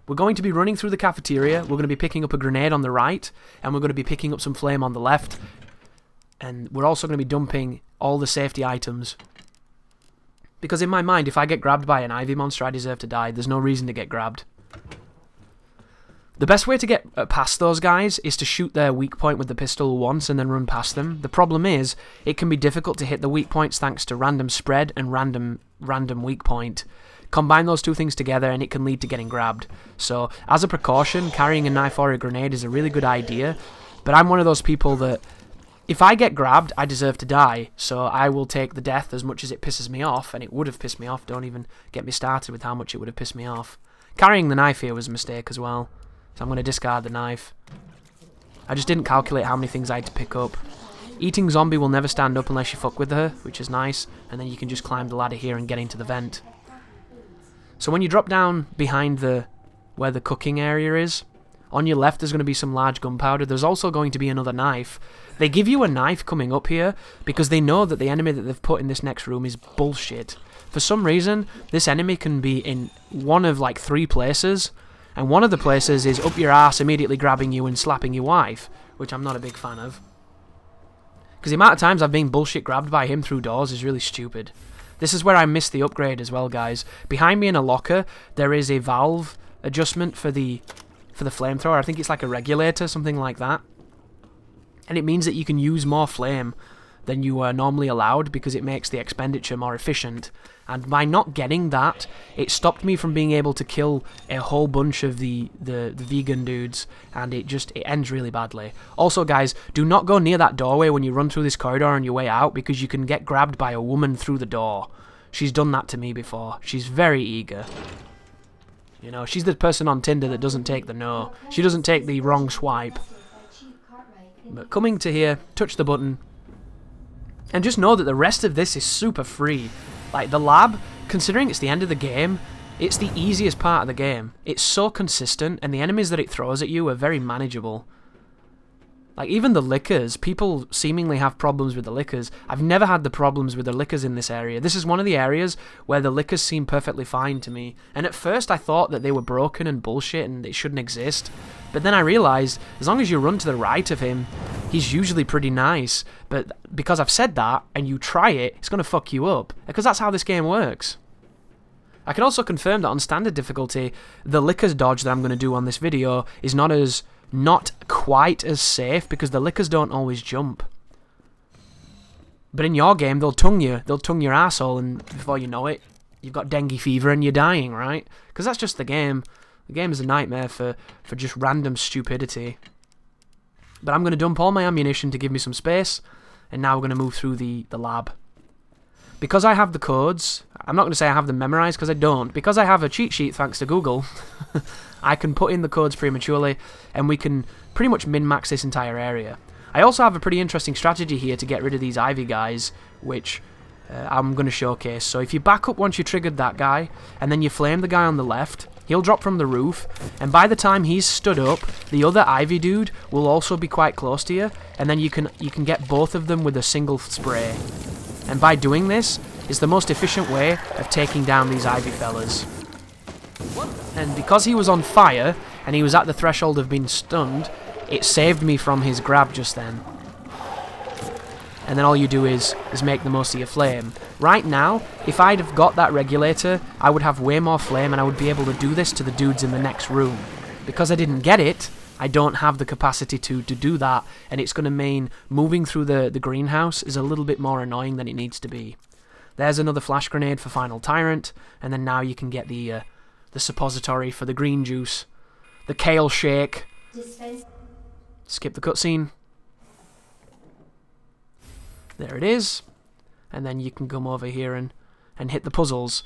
We're going to be running through the cafeteria. We're going to be picking up a grenade on the right, and we're going to be picking up some flame on the left. And we're also going to be dumping all the safety items. Because in my mind, if I get grabbed by an ivy monster, I deserve to die. There's no reason to get grabbed. The best way to get past those guys is to shoot their weak point with the pistol once and then run past them. The problem is, it can be difficult to hit the weak points thanks to random spread and random weak point. Combine those two things together and it can lead to getting grabbed. So, as a precaution, carrying a knife or a grenade is a really good idea, but I'm one of those people that, if I get grabbed, I deserve to die, so I will take the death as much as it pisses me off, and it would have pissed me off. Don't even get me started with how much it would have pissed me off. Carrying the knife here was a mistake as well. So I'm going to discard the knife. I just didn't calculate how many things I had to pick up. Eating zombie will never stand up unless you fuck with her, which is nice. And then you can just climb the ladder here and get into the vent. So when you drop down behind where the cooking area is, on your left there's going to be some large gunpowder. There's also going to be another knife. They give you a knife coming up here because they know that the enemy that they've put in this next room is bullshit. For some reason, this enemy can be in one of like 3 places. And one of the places is up your ass, immediately grabbing you and slapping your wife, which I'm not a big fan of. Because the amount of times I've been bullshit grabbed by him through doors is really stupid. This is where I missed the upgrade as well, guys. Behind me in a locker, there is a valve adjustment for the flamethrower. I think it's like a regulator, something like that. And it means that you can use more flame than you are normally allowed because it makes the expenditure more efficient. And by not getting that, it stopped me from being able to kill a whole bunch of the vegan dudes, and it ends really badly. Also, guys, do not go near that doorway when you run through this corridor on your way out, because you can get grabbed by a woman through the door. She's done that to me before. She's very eager. You know, she's the person on Tinder that doesn't take the no. She doesn't take the wrong swipe. But coming to here, touch the button, and just know that the rest of this is super free. Like, the lab, considering it's the end of the game, it's the easiest part of the game. It's so consistent, and the enemies that it throws at you are very manageable. Like, even the liquors, people seemingly have problems with the liquors. I've never had the problems with the liquors in this area. This is one of the areas where the liquors seem perfectly fine to me. And at first I thought that they were broken and bullshit and they shouldn't exist. But then I realised, as long as you run to the right of him, he's usually pretty nice. But because I've said that, and you try it, it's going to fuck you up. Because that's how this game works. I can also confirm that on standard difficulty, the liquors dodge that I'm going to do on this video is not quite as safe because the lickers don't always jump. But in your game, they'll tongue you. They'll tongue your asshole, and before you know it, you've got dengue fever and you're dying, right? Because that's just the game. The game is a nightmare for just random stupidity. But I'm going to dump all my ammunition to give me some space, and now we're going to move through the lab. Because I have the codes, I'm not going to say I have them memorized because I don't. Because I have a cheat sheet thanks to Google, I can put in the codes prematurely and we can pretty much min-max this entire area. I also have a pretty interesting strategy here to get rid of these ivy guys, which I'm going to showcase. So if you back up once you triggered that guy, and then you flame the guy on the left, he'll drop from the roof, and by the time he's stood up, the other ivy dude will also be quite close to you, and then you can get both of them with a single spray. And by doing this, is the most efficient way of taking down these ivy fellas. And because he was on fire, and he was at the threshold of being stunned, it saved me from his grab just then. And then all you do is make the most of your flame. Right now, if I'd have got that regulator, I would have way more flame and I would be able to do this to the dudes in the next room. Because I didn't get it, I don't have the capacity to do that, and it's going to mean moving through the greenhouse is a little bit more annoying than it needs to be. There's another flash grenade for Final Tyrant, and then now you can get the suppository for the green juice. The kale shake. Skip the cutscene. There it is. And then you can come over here and hit the puzzles.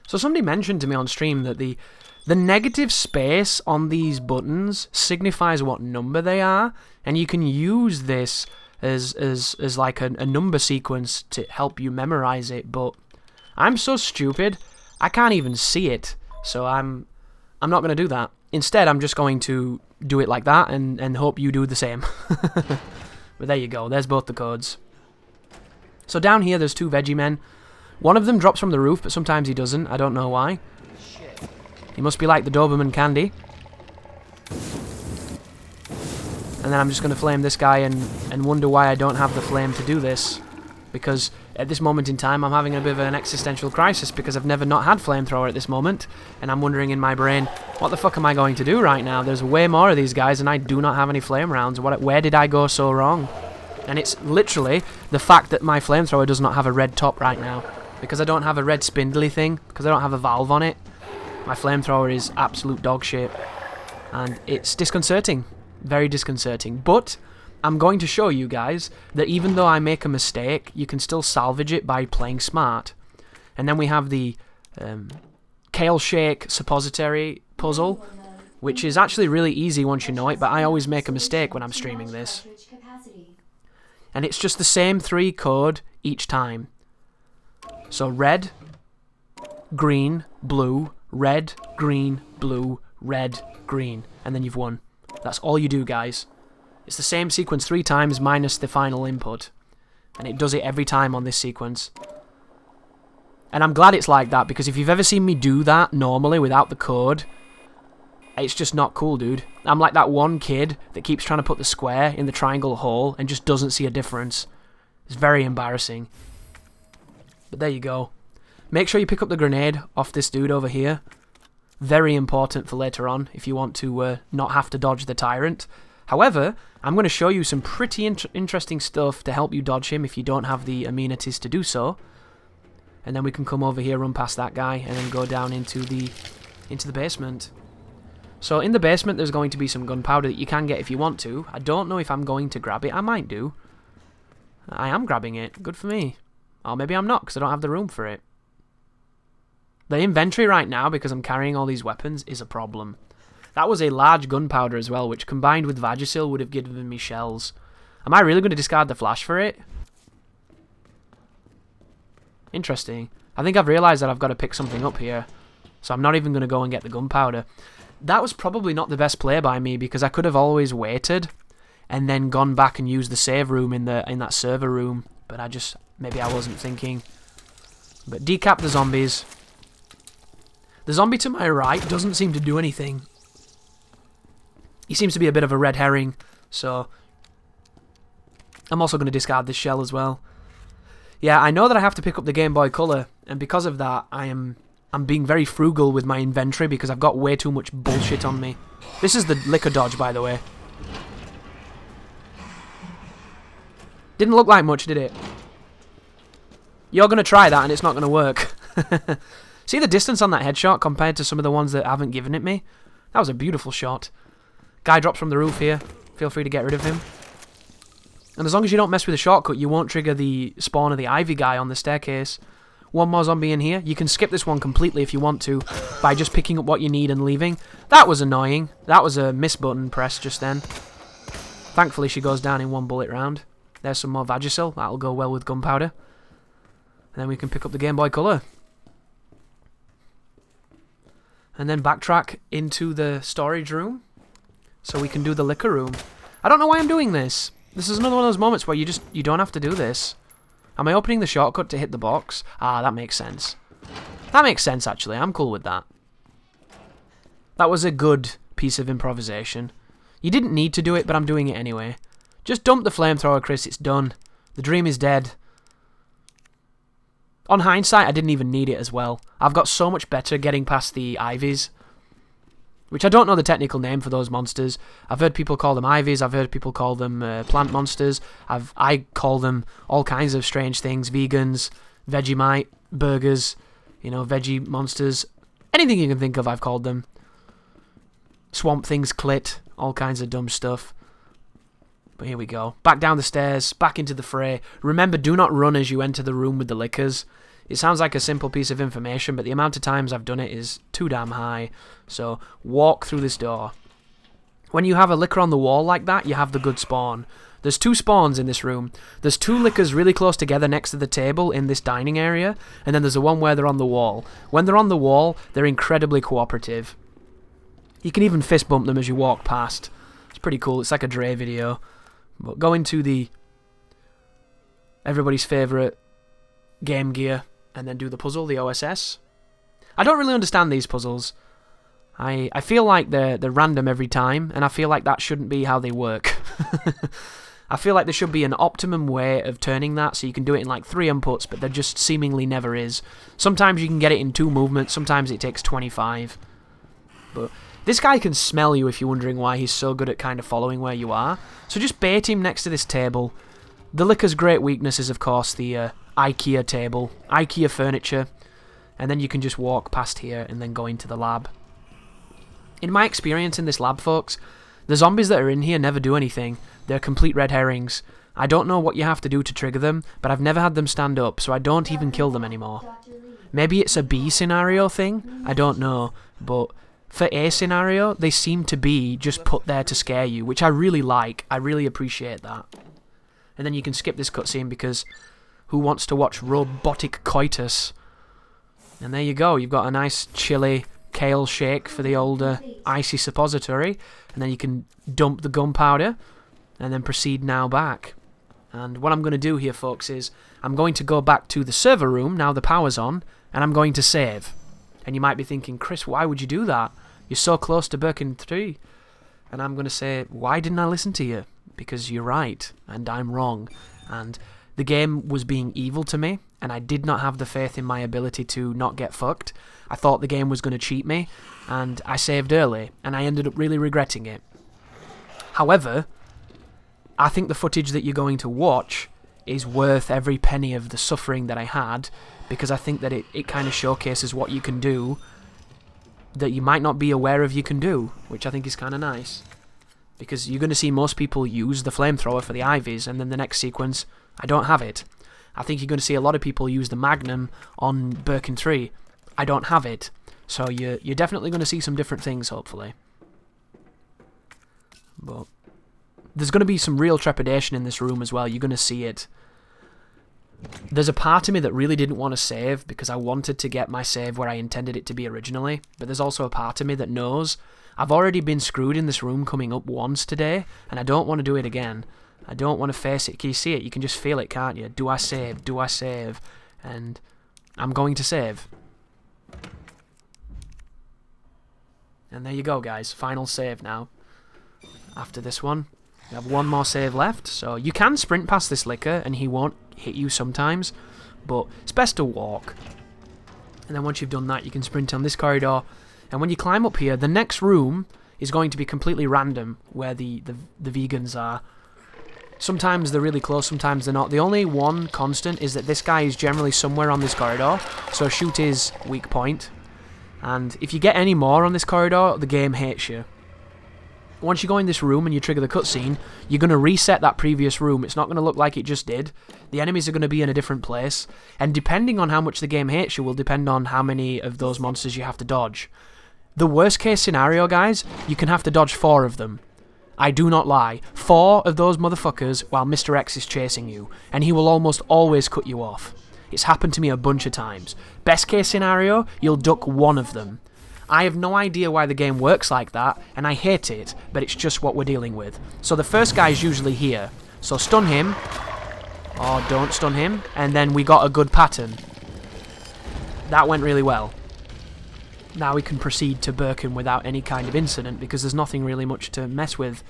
So somebody mentioned to me on stream that the negative space on these buttons signifies what number they are, and you can use this as like a number sequence to help you memorize it, but I'm so stupid, I can't even see it, so I'm not going to do that. Instead, I'm just going to do it like that and hope you do the same. But there you go, there's both the codes. So down here there's two veggie men. One of them drops from the roof, but sometimes he doesn't, I don't know why. He must be like the Doberman Candy. And then I'm just going to flame this guy and wonder why I don't have the flame to do this. Because at this moment in time I'm having a bit of an existential crisis because I've never not had flamethrower at this moment. And I'm wondering in my brain, what the fuck am I going to do right now? There's way more of these guys and I do not have any flame rounds. Where did I go so wrong? And it's literally the fact that my flamethrower does not have a red top right now. Because I don't have a red spindly thing. Because I don't have a valve on it. My flamethrower is absolute dog shit. And it's disconcerting. Very disconcerting. But I'm going to show you guys that even though I make a mistake, you can still salvage it by playing smart. And then we have the kale shake suppository puzzle, which is actually really easy once you know it, but I always make a mistake when I'm streaming this. And it's just the same 3 code each time. So red, green, blue, red, green, blue, red, green, and then you've won. That's all you do, guys. It's the same sequence 3 times minus the final input. And it does it every time on this sequence. And I'm glad it's like that, because if you've ever seen me do that normally without the code, it's just not cool, dude. I'm like that one kid that keeps trying to put the square in the triangle hole and just doesn't see a difference. It's very embarrassing. But there you go. Make sure you pick up the grenade off this dude over here. Very important for later on if you want to not have to dodge the tyrant. However, I'm going to show you some pretty interesting stuff to help you dodge him if you don't have the amenities to do so. And then we can come over here, run past that guy, and then go down into the basement. So in the basement there's going to be some gunpowder that you can get if you want to. I don't know if I'm going to grab it. I might do. I am grabbing it. Good for me. Or maybe I'm not because I don't have the room for it. The inventory right now, because I'm carrying all these weapons, is a problem. That was a large gunpowder as well, which combined with Vagisil would have given me shells. Am I really going to discard the flash for it? Interesting. I think I've realised that I've got to pick something up here. So I'm not even going to go and get the gunpowder. That was probably not the best play by me, because I could have always waited and then gone back and used the save room in that server room. But maybe I wasn't thinking. But decap the zombies. The zombie to my right doesn't seem to do anything. He seems to be a bit of a red herring, so I'm also going to discard this shell as well. Yeah, I know that I have to pick up the Game Boy Color, and because of that, I'm being very frugal with my inventory because I've got way too much bullshit on me. This is the liquor dodge, by the way. Didn't look like much, did it? You're going to try that and it's not going to work. See the distance on that headshot compared to some of the ones that haven't given it me? That was a beautiful shot. Guy drops from the roof here. Feel free to get rid of him. And as long as you don't mess with the shortcut, you won't trigger the spawn of the Ivy guy on the staircase. One more zombie in here. You can skip this one completely if you want to, by just picking up what you need and leaving. That was annoying. That was a miss button press just then. Thankfully she goes down in one bullet round. There's some more Vagisil. That'll go well with gunpowder. And then we can pick up the Game Boy Color. And then backtrack into the storage room, so we can do the liquor room. I don't know why I'm doing this. This is another one of those moments where you don't have to do this. Am I opening the shortcut to hit the box? Ah, that makes sense. That makes sense, actually. I'm cool with that. That was a good piece of improvisation. You didn't need to do it, but I'm doing it anyway. Just dump the flamethrower, Chris. It's done. The dream is dead. On hindsight, I didn't even need it as well. I've got so much better getting past the Ivies, which I don't know the technical name for those monsters. I've heard people call them Ivies. I've heard people call them plant monsters. I call them all kinds of strange things. Vegans, Vegemite, burgers, veggie monsters. Anything you can think of, I've called them. Swamp things, clit, all kinds of dumb stuff. But here we go. Back down the stairs, back into the fray. Remember, do not run as you enter the room with the liquors. It sounds like a simple piece of information, but the amount of times I've done it is too damn high. So, walk through this door. When you have a liquor on the wall like that, you have the good spawn. There's 2 spawns in this room. There's 2 liquors really close together next to the table in this dining area, and then there's the one where they're on the wall. When they're on the wall, they're incredibly cooperative. You can even fist bump them as you walk past. It's pretty cool. It's like a Dre video. But go into the everybody's favourite Game Gear and then do the puzzle, the OSS. I don't really understand these puzzles. I feel like they're random every time, and I feel like that shouldn't be how they work. I feel like there should be an optimum way of turning that, so you can do it in like 3 inputs, but there just seemingly never is. Sometimes you can get it in 2 movements, sometimes it takes 25. But this guy can smell you if you're wondering why he's so good at kind of following where you are. So just bait him next to this table. The liquor's great weakness is, of course, the IKEA table, IKEA furniture, and then you can just walk past here and then go into the lab. In my experience in this lab, folks, the zombies that are in here never do anything. They're complete red herrings. I don't know what you have to do to trigger them, but I've never had them stand up, so I don't even kill them anymore. Maybe it's a B scenario thing? I don't know, but for A scenario, they seem to be just put there to scare you, which I really like. I really appreciate that. And then you can skip this cutscene because who wants to watch robotic coitus? And there you go. You've got a nice chilly kale shake for the old icy suppository. And then you can dump the gunpowder and then proceed now back. And what I'm going to do here, folks, is I'm going to go back to the server room, now the power's on, and I'm going to save. And you might be thinking, Chris, why would you do that? You're so close to Birkin 3. And I'm going to say, why didn't I listen to you? Because you're right, and I'm wrong. And the game was being evil to me, and I did not have the faith in my ability to not get fucked. I thought the game was going to cheat me, and I saved early, and I ended up really regretting it. However, I think the footage that you're going to watch is worth every penny of the suffering that I had, because I think that it kind of showcases what you can do that you might not be aware of you can do, which I think is kind of nice. Because you're going to see most people use the flamethrower for the Ivies, and then the next sequence, I don't have it. I think you're going to see a lot of people use the Magnum on Birkin 3. I don't have it. So you're definitely going to see some different things, hopefully. But there's going to be some real trepidation in this room as well. You're going to see it. There's a part of me that really didn't want to save because I wanted to get my save where I intended it to be originally, but there's also a part of me that knows I've already been screwed in this room coming up once today, and I don't want to do it again. I don't want to face it. Can you see it? You can just feel it, can't you? Do I save? Do I save? And I'm going to save. And there you go, guys. Final save now. After this one, we have one more save left, so you can sprint past this licker and he won't hit you sometimes, but it's best to walk. And then once you've done that, you can sprint on this corridor, and when you climb up here, the next room is going to be completely random where the vegans are. Sometimes they're really close, sometimes they're not. The only one constant is that this guy is generally somewhere on this corridor, so shoot his weak point. And if you get any more on this corridor, the game hates you. Once you go in this room and you trigger the cutscene, you're going to reset that previous room. It's not going to look like it just did. The enemies are going to be in a different place. And depending on how much the game hates you will depend on how many of those monsters you have to dodge. The worst case scenario, guys, you can have to dodge 4 of them. I do not lie. 4 of those motherfuckers while Mr. X is chasing you. And he will almost always cut you off. It's happened to me a bunch of times. Best case scenario, you'll duck 1 of them. I have no idea why the game works like that, and I hate it, but it's just what we're dealing with. So the first guy is usually here. So stun him, or don't stun him, and then we got a good pattern. That went really well. Now we can proceed to Birkin without any kind of incident, because there's nothing really much to mess with.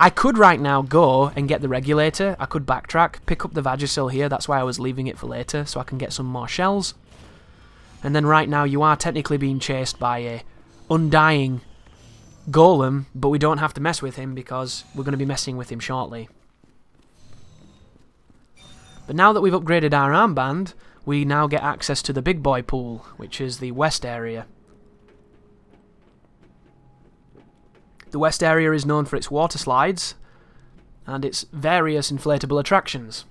I could right now go and get the regulator. I could backtrack, pick up the Vagisil here. That's why I was leaving it for later, so I can get some more shells. And then right now you are technically being chased by a undying golem, but we don't have to mess with him because we're going to be messing with him shortly. But now that we've upgraded our armband, we now get access to the big boy pool, which is the west area. The west area is known for its water slides and its various inflatable attractions,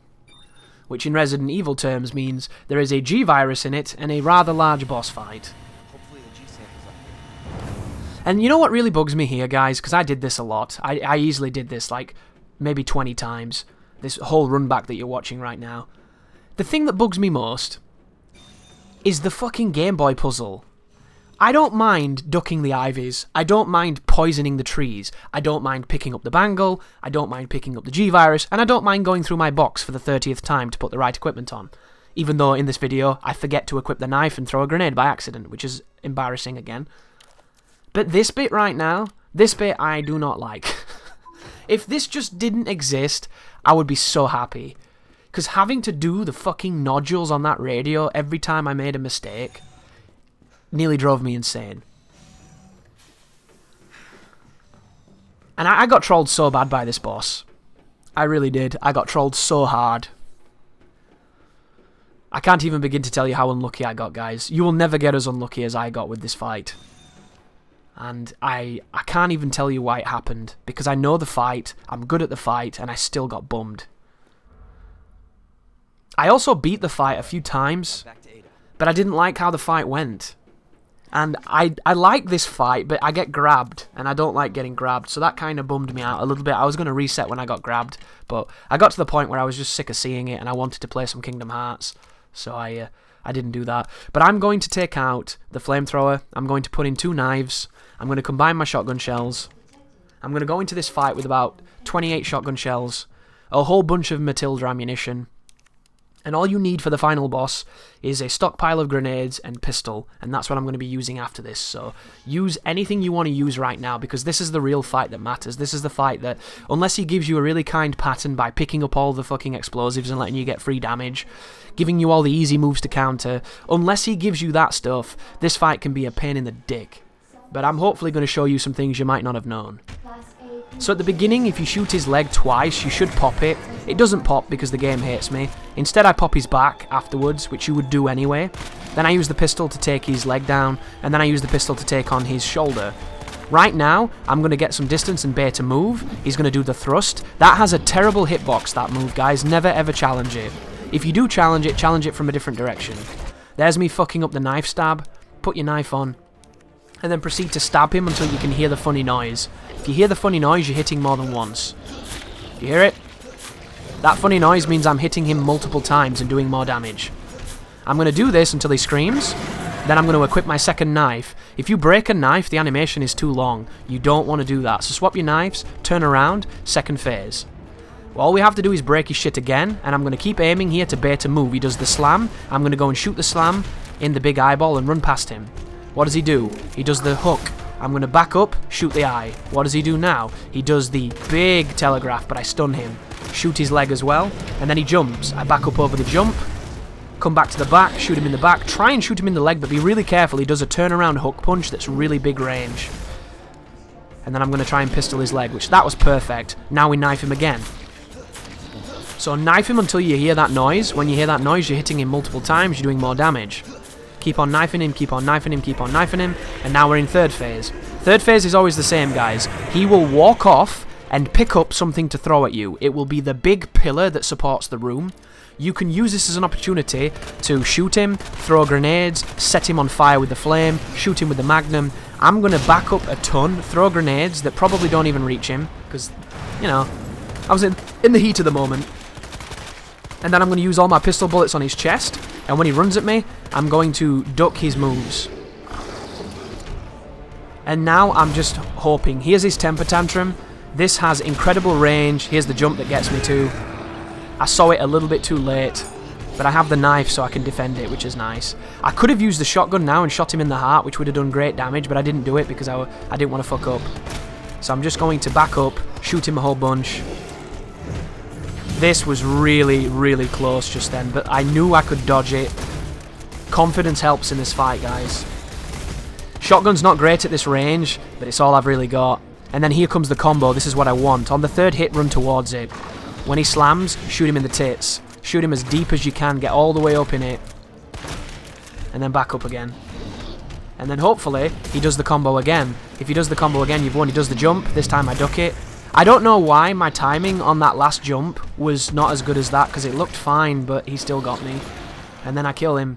which in Resident Evil terms means there is a G-Virus in it and a rather large boss fight. And you know what really bugs me here, guys, because I did this a lot. I easily did this like maybe 20 times, this whole run back that you're watching right now. The thing that bugs me most is the fucking Game Boy puzzle. I don't mind ducking the ivies, I don't mind poisoning the trees, I don't mind picking up the bangle, I don't mind picking up the G-Virus, and I don't mind going through my box for the 30th time to put the right equipment on. Even though in this video I forget to equip the knife and throw a grenade by accident, which is embarrassing again. But this bit right now, this bit I do not like. If this just didn't exist, I would be so happy. Because having to do the fucking nodules on that radio every time I made a mistake nearly drove me insane. And I got trolled so bad by this boss. I really did. I got trolled so hard. I can't even begin to tell you how unlucky I got, guys. You will never get as unlucky as I got with this fight. And I can't even tell you why it happened, because I know the fight, I'm good at the fight, and I still got bummed. I also beat the fight a few times, but I didn't like how the fight went. And I like this fight, but I get grabbed, and I don't like getting grabbed, so that kind of bummed me out a little bit. I was going to reset when I got grabbed, but I got to the point where I was just sick of seeing it, and I wanted to play some Kingdom Hearts, so I didn't do that. But I'm going to take out the flamethrower, I'm going to put in 2 knives, I'm going to combine my shotgun shells, I'm going to go into this fight with about 28 shotgun shells, a whole bunch of Matilda ammunition, and all you need for the final boss is a stockpile of grenades and pistol, and that's what I'm going to be using after this. So use anything you want to use right now, because this is the real fight that matters. This is the fight that, unless he gives you a really kind pattern by picking up all the fucking explosives and letting you get free damage, giving you all the easy moves to counter, unless he gives you that stuff, this fight can be a pain in the dick. But I'm hopefully going to show you some things you might not have known. So at the beginning, if you shoot his leg twice, you should pop it. It doesn't pop because the game hates me. Instead, I pop his back afterwards, which you would do anyway. Then I use the pistol to take his leg down, and then I use the pistol to take on his shoulder. Right now, I'm going to get some distance and bait to move. He's going to do the thrust. That has a terrible hitbox, that move, guys. Never ever challenge it. If you do challenge it from a different direction. There's me fucking up the knife stab. Put your knife on. And then proceed to stab him until you can hear the funny noise. If you hear the funny noise, you're hitting more than once. Do you hear it? That funny noise means I'm hitting him multiple times and doing more damage. I'm going to do this until he screams. Then I'm going to equip my second knife. If you break a knife, the animation is too long. You don't want to do that. So swap your knives, turn around, second phase. All we have to do is break his shit again, and I'm going to keep aiming here to bait a move. He does the slam. I'm going to go and shoot the slam in the big eyeball and run past him. What does he do? He does the hook. I'm going to back up, shoot the eye. What does he do now? He does the big telegraph, but I stun him. Shoot his leg as well, and then he jumps. I back up over the jump, come back to the back, shoot him in the back, try and shoot him in the leg, but be really careful. He does a turnaround hook punch that's really big range. And then I'm going to try and pistol his leg, which that was perfect. Now we knife him again. So knife him until you hear that noise. When you hear that noise, you're hitting him multiple times, you're doing more damage. Keep on knifing him, keep on knifing him, keep on knifing him, and now we're in third phase. Third phase is always the same, guys. He will walk off and pick up something to throw at you. It will be the big pillar that supports the room. You can use this as an opportunity to shoot him, throw grenades, set him on fire with the flame, shoot him with the magnum. I'm going to back up a ton, throw grenades that probably don't even reach him, because, you know, I was in the heat of the moment. And then I'm going to use all my pistol bullets on his chest, and when he runs at me, I'm going to duck his moves. And now I'm just hoping. Here's his temper tantrum. This has incredible range. Here's the jump that gets me too. I saw it a little bit too late, but I have the knife so I can defend it, which is nice. I could have used the shotgun now and shot him in the heart, which would have done great damage, but I didn't do it because I didn't want to fuck up. So I'm just going to back up, shoot him a whole bunch. This was really, really close just then, but I knew I could dodge it. Confidence helps in this fight, guys. Shotgun's not great at this range, but it's all I've really got. And then here comes the combo. This is what I want. On the third hit, run towards it. When he slams, shoot him in the tits. Shoot him as deep as you can. Get all the way up in it. And then back up again. And then hopefully, he does the combo again. If he does the combo again, you've won. He does the jump. This time I duck it. I don't know why my timing on that last jump was not as good as that, because it looked fine, but he still got me. And then I kill him.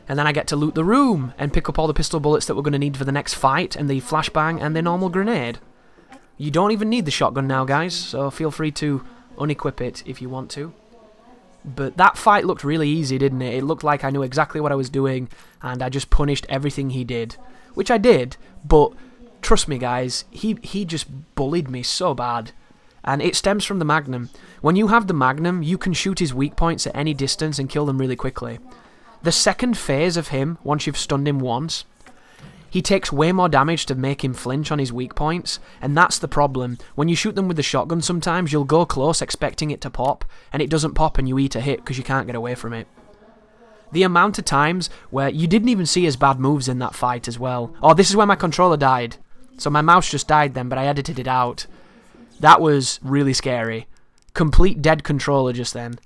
And then I get to loot the room and pick up all the pistol bullets that we're going to need for the next fight, and the flashbang and the normal grenade. You don't even need the shotgun now, guys, so feel free to unequip it if you want to. But that fight looked really easy, didn't it? It looked like I knew exactly what I was doing, and I just punished everything he did. Which I did, but trust me, guys, he just bullied me so bad. And it stems from the magnum. When you have the magnum, you can shoot his weak points at any distance and kill them really quickly. The second phase of him, once you've stunned him once, he takes way more damage to make him flinch on his weak points, and that's the problem. When you shoot them with the shotgun sometimes, you'll go close expecting it to pop, and it doesn't pop and you eat a hit because you can't get away from it. The amount of times where you didn't even see his bad moves in that fight as well. Oh, this is where my controller died. So my mouse just died then, but I edited it out. That was really scary. Complete dead controller just then.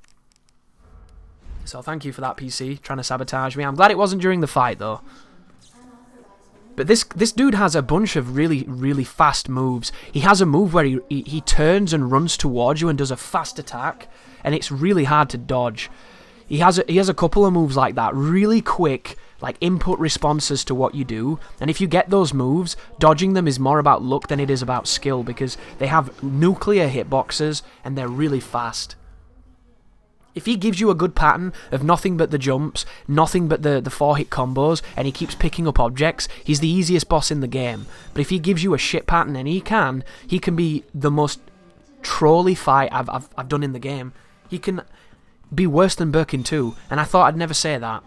So thank you for that, PC, trying to sabotage me. I'm glad it wasn't during the fight, though. But this dude has a bunch of really, really fast moves. He has a move where he turns and runs towards you and does a fast attack, and it's really hard to dodge. He has a couple of moves like that, really quick, like input responses to what you do, and if you get those moves, dodging them is more about luck than it is about skill, because they have nuclear hitboxes, and they're really fast. If he gives you a good pattern of nothing but the jumps, nothing but the 4-hit combos, and he keeps picking up objects, he's the easiest boss in the game. But if he gives you a shit pattern, and he can be the most trolly fight I've done in the game. He can be worse than Birkin too, and I thought I'd never say that.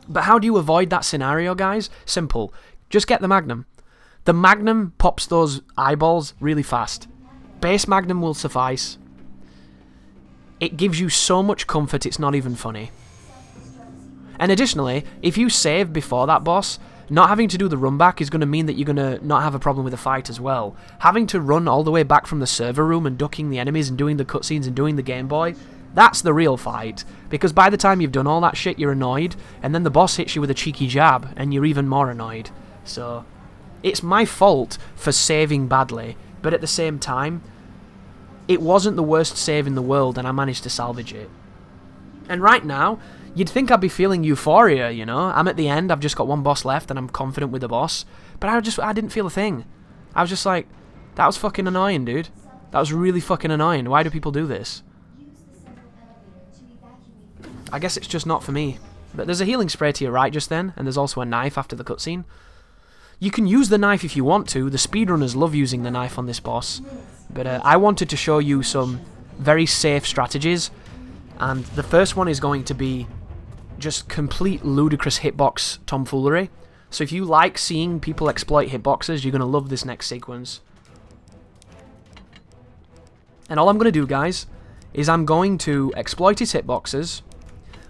But how do you avoid that scenario, guys? Simple. Just get the Magnum. The Magnum pops those eyeballs really fast. Base Magnum will suffice. It gives you so much comfort it's not even funny. And additionally, if you save before that boss, not having to do the run back is going to mean that you're going to not have a problem with the fight as well. Having to run all the way back from the server room and ducking the enemies and doing the cutscenes and doing the Game Boy, that's the real fight. Because by the time you've done all that shit, you're annoyed, and then the boss hits you with a cheeky jab, and you're even more annoyed. So, it's my fault for saving badly, but at the same time, it wasn't the worst save in the world, and I managed to salvage it. And right now, you'd think I'd be feeling euphoria, you know? I'm at the end, I've just got one boss left, and I'm confident with the boss. But I didn't feel a thing. I was just like, that was fucking annoying, dude. That was really fucking annoying. Why do people do this? I guess it's just not for me. But there's a healing spray to your right just then, and there's also a knife after the cutscene. You can use the knife if you want to. The speedrunners love using the knife on this boss. But I wanted to show you some very safe strategies. And the first one is going to be just complete ludicrous hitbox tomfoolery. So if you like seeing people exploit hitboxes, you're going to love this next sequence. And all I'm going to do, guys, is I'm going to exploit his hitboxes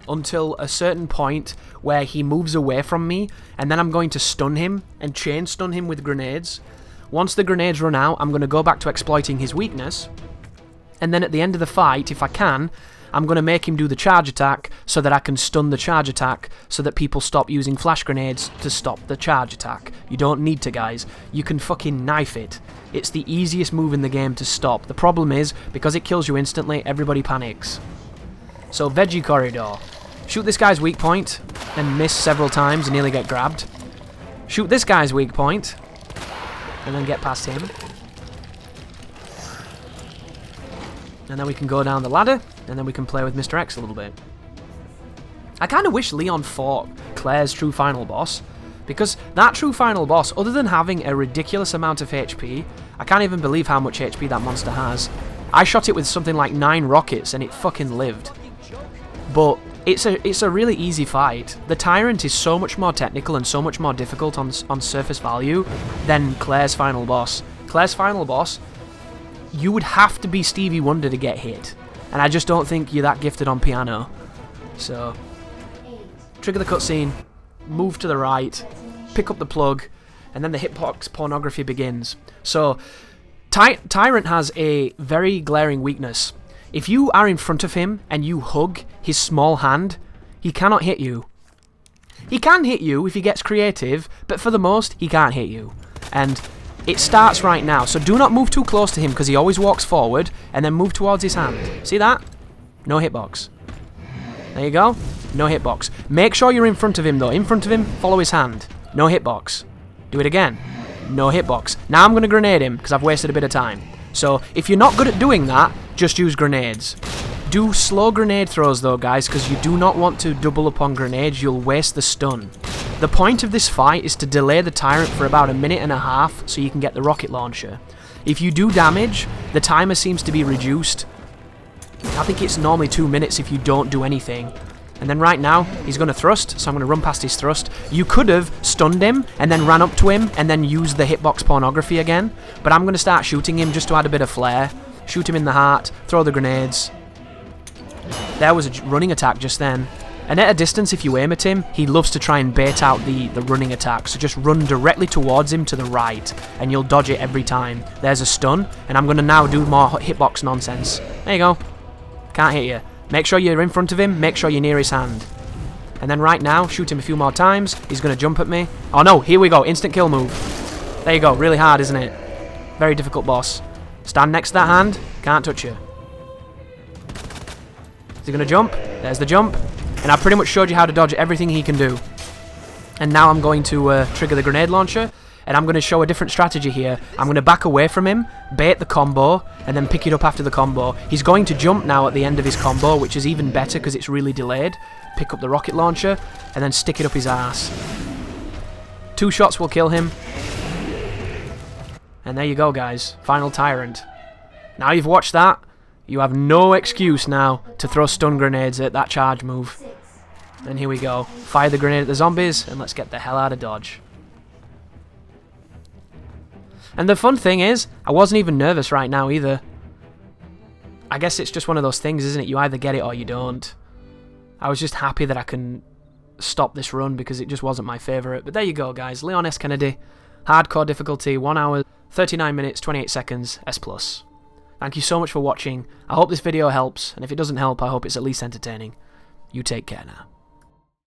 until a certain point where he moves away from me, and then I'm going to stun him and chain stun him with grenades. Once the grenades run out, I'm going to go back to exploiting his weakness, and then at the end of the fight, if I can, I'm going to make him do the charge attack so that I can stun the charge attack so that people stop using flash grenades to stop the charge attack. You don't need to, guys. You can fucking knife it. It's the easiest move in the game to stop. The problem is, because it kills you instantly, everybody panics. So, Veggie Corridor. Shoot this guy's weak point and miss several times and nearly get grabbed. Shoot this guy's weak point and then get past him. And then we can go down the ladder, and then we can play with Mr. X a little bit. I kind of wish Leon fought Claire's true final boss, because that true final boss, other than having a ridiculous amount of HP, I can't even believe how much HP that monster has. I shot it with something like 9 rockets, and it fucking lived. But it's a really easy fight. The Tyrant is so much more technical and so much more difficult on surface value than Claire's final boss. Claire's final boss, you would have to be Stevie Wonder to get hit. And I just don't think you're that gifted on piano. So, trigger the cutscene, move to the right, pick up the plug, and then the hitbox pornography begins. So, Tyrant has a very glaring weakness. If you are in front of him and you hug his small hand, he cannot hit you. He can hit you if he gets creative, but for the most, he can't hit you. And it starts right now, so do not move too close to him because he always walks forward and then move towards his hand. See that? No hitbox. There you go. No hitbox. Make sure you're in front of him though. In front of him, follow his hand. No hitbox. Do it again. No hitbox. Now I'm going to grenade him because I've wasted a bit of time. So if you're not good at doing that, just use grenades. Do slow grenade throws though, guys, because you do not want to double up on grenades. You'll waste the stun. The point of this fight is to delay the Tyrant for about 1.5 minutes so you can get the rocket launcher. If you do damage, the timer seems to be reduced. I think it's normally 2 minutes if you don't do anything. And then right now, he's going to thrust, so I'm going to run past his thrust. You could have stunned him and then ran up to him and then used the hitbox pornography again. But I'm going to start shooting him just to add a bit of flair. Shoot him in the heart, throw the grenades. There was a running attack just then. And at a distance, if you aim at him, he loves to try and bait out the running attack. So just run directly towards him to the right, and you'll dodge it every time. There's a stun, and I'm going to now do more hitbox nonsense. There you go. Can't hit you. Make sure you're in front of him, make sure you're near his hand. And then right now, shoot him a few more times. He's going to jump at me. Oh no, here we go. Instant kill move. There you go. Really hard, isn't it? Very difficult boss. Stand next to that hand. Can't touch you. Is he going to jump? There's the jump. And I pretty much showed you how to dodge everything he can do. And now I'm going to trigger the grenade launcher. And I'm going to show a different strategy here. I'm going to back away from him, bait the combo, and then pick it up after the combo. He's going to jump now at the end of his combo, which is even better because it's really delayed. Pick up the rocket launcher, and then stick it up his ass. 2 shots will kill him. And there you go, guys. Final Tyrant. Now you've watched that, you have no excuse now to throw stun grenades at that charge move. And here we go. Fire the grenade at the zombies, and let's get the hell out of dodge. And the fun thing is, I wasn't even nervous right now either. I guess it's just one of those things, isn't it? You either get it or you don't. I was just happy that I can stop this run because it just wasn't my favourite. But there you go, guys. Leon S. Kennedy. Hardcore difficulty, 1 hour, 39 minutes, 28 seconds, S+. Thank you so much for watching. I hope this video helps, and if it doesn't help, I hope it's at least entertaining. You take care now.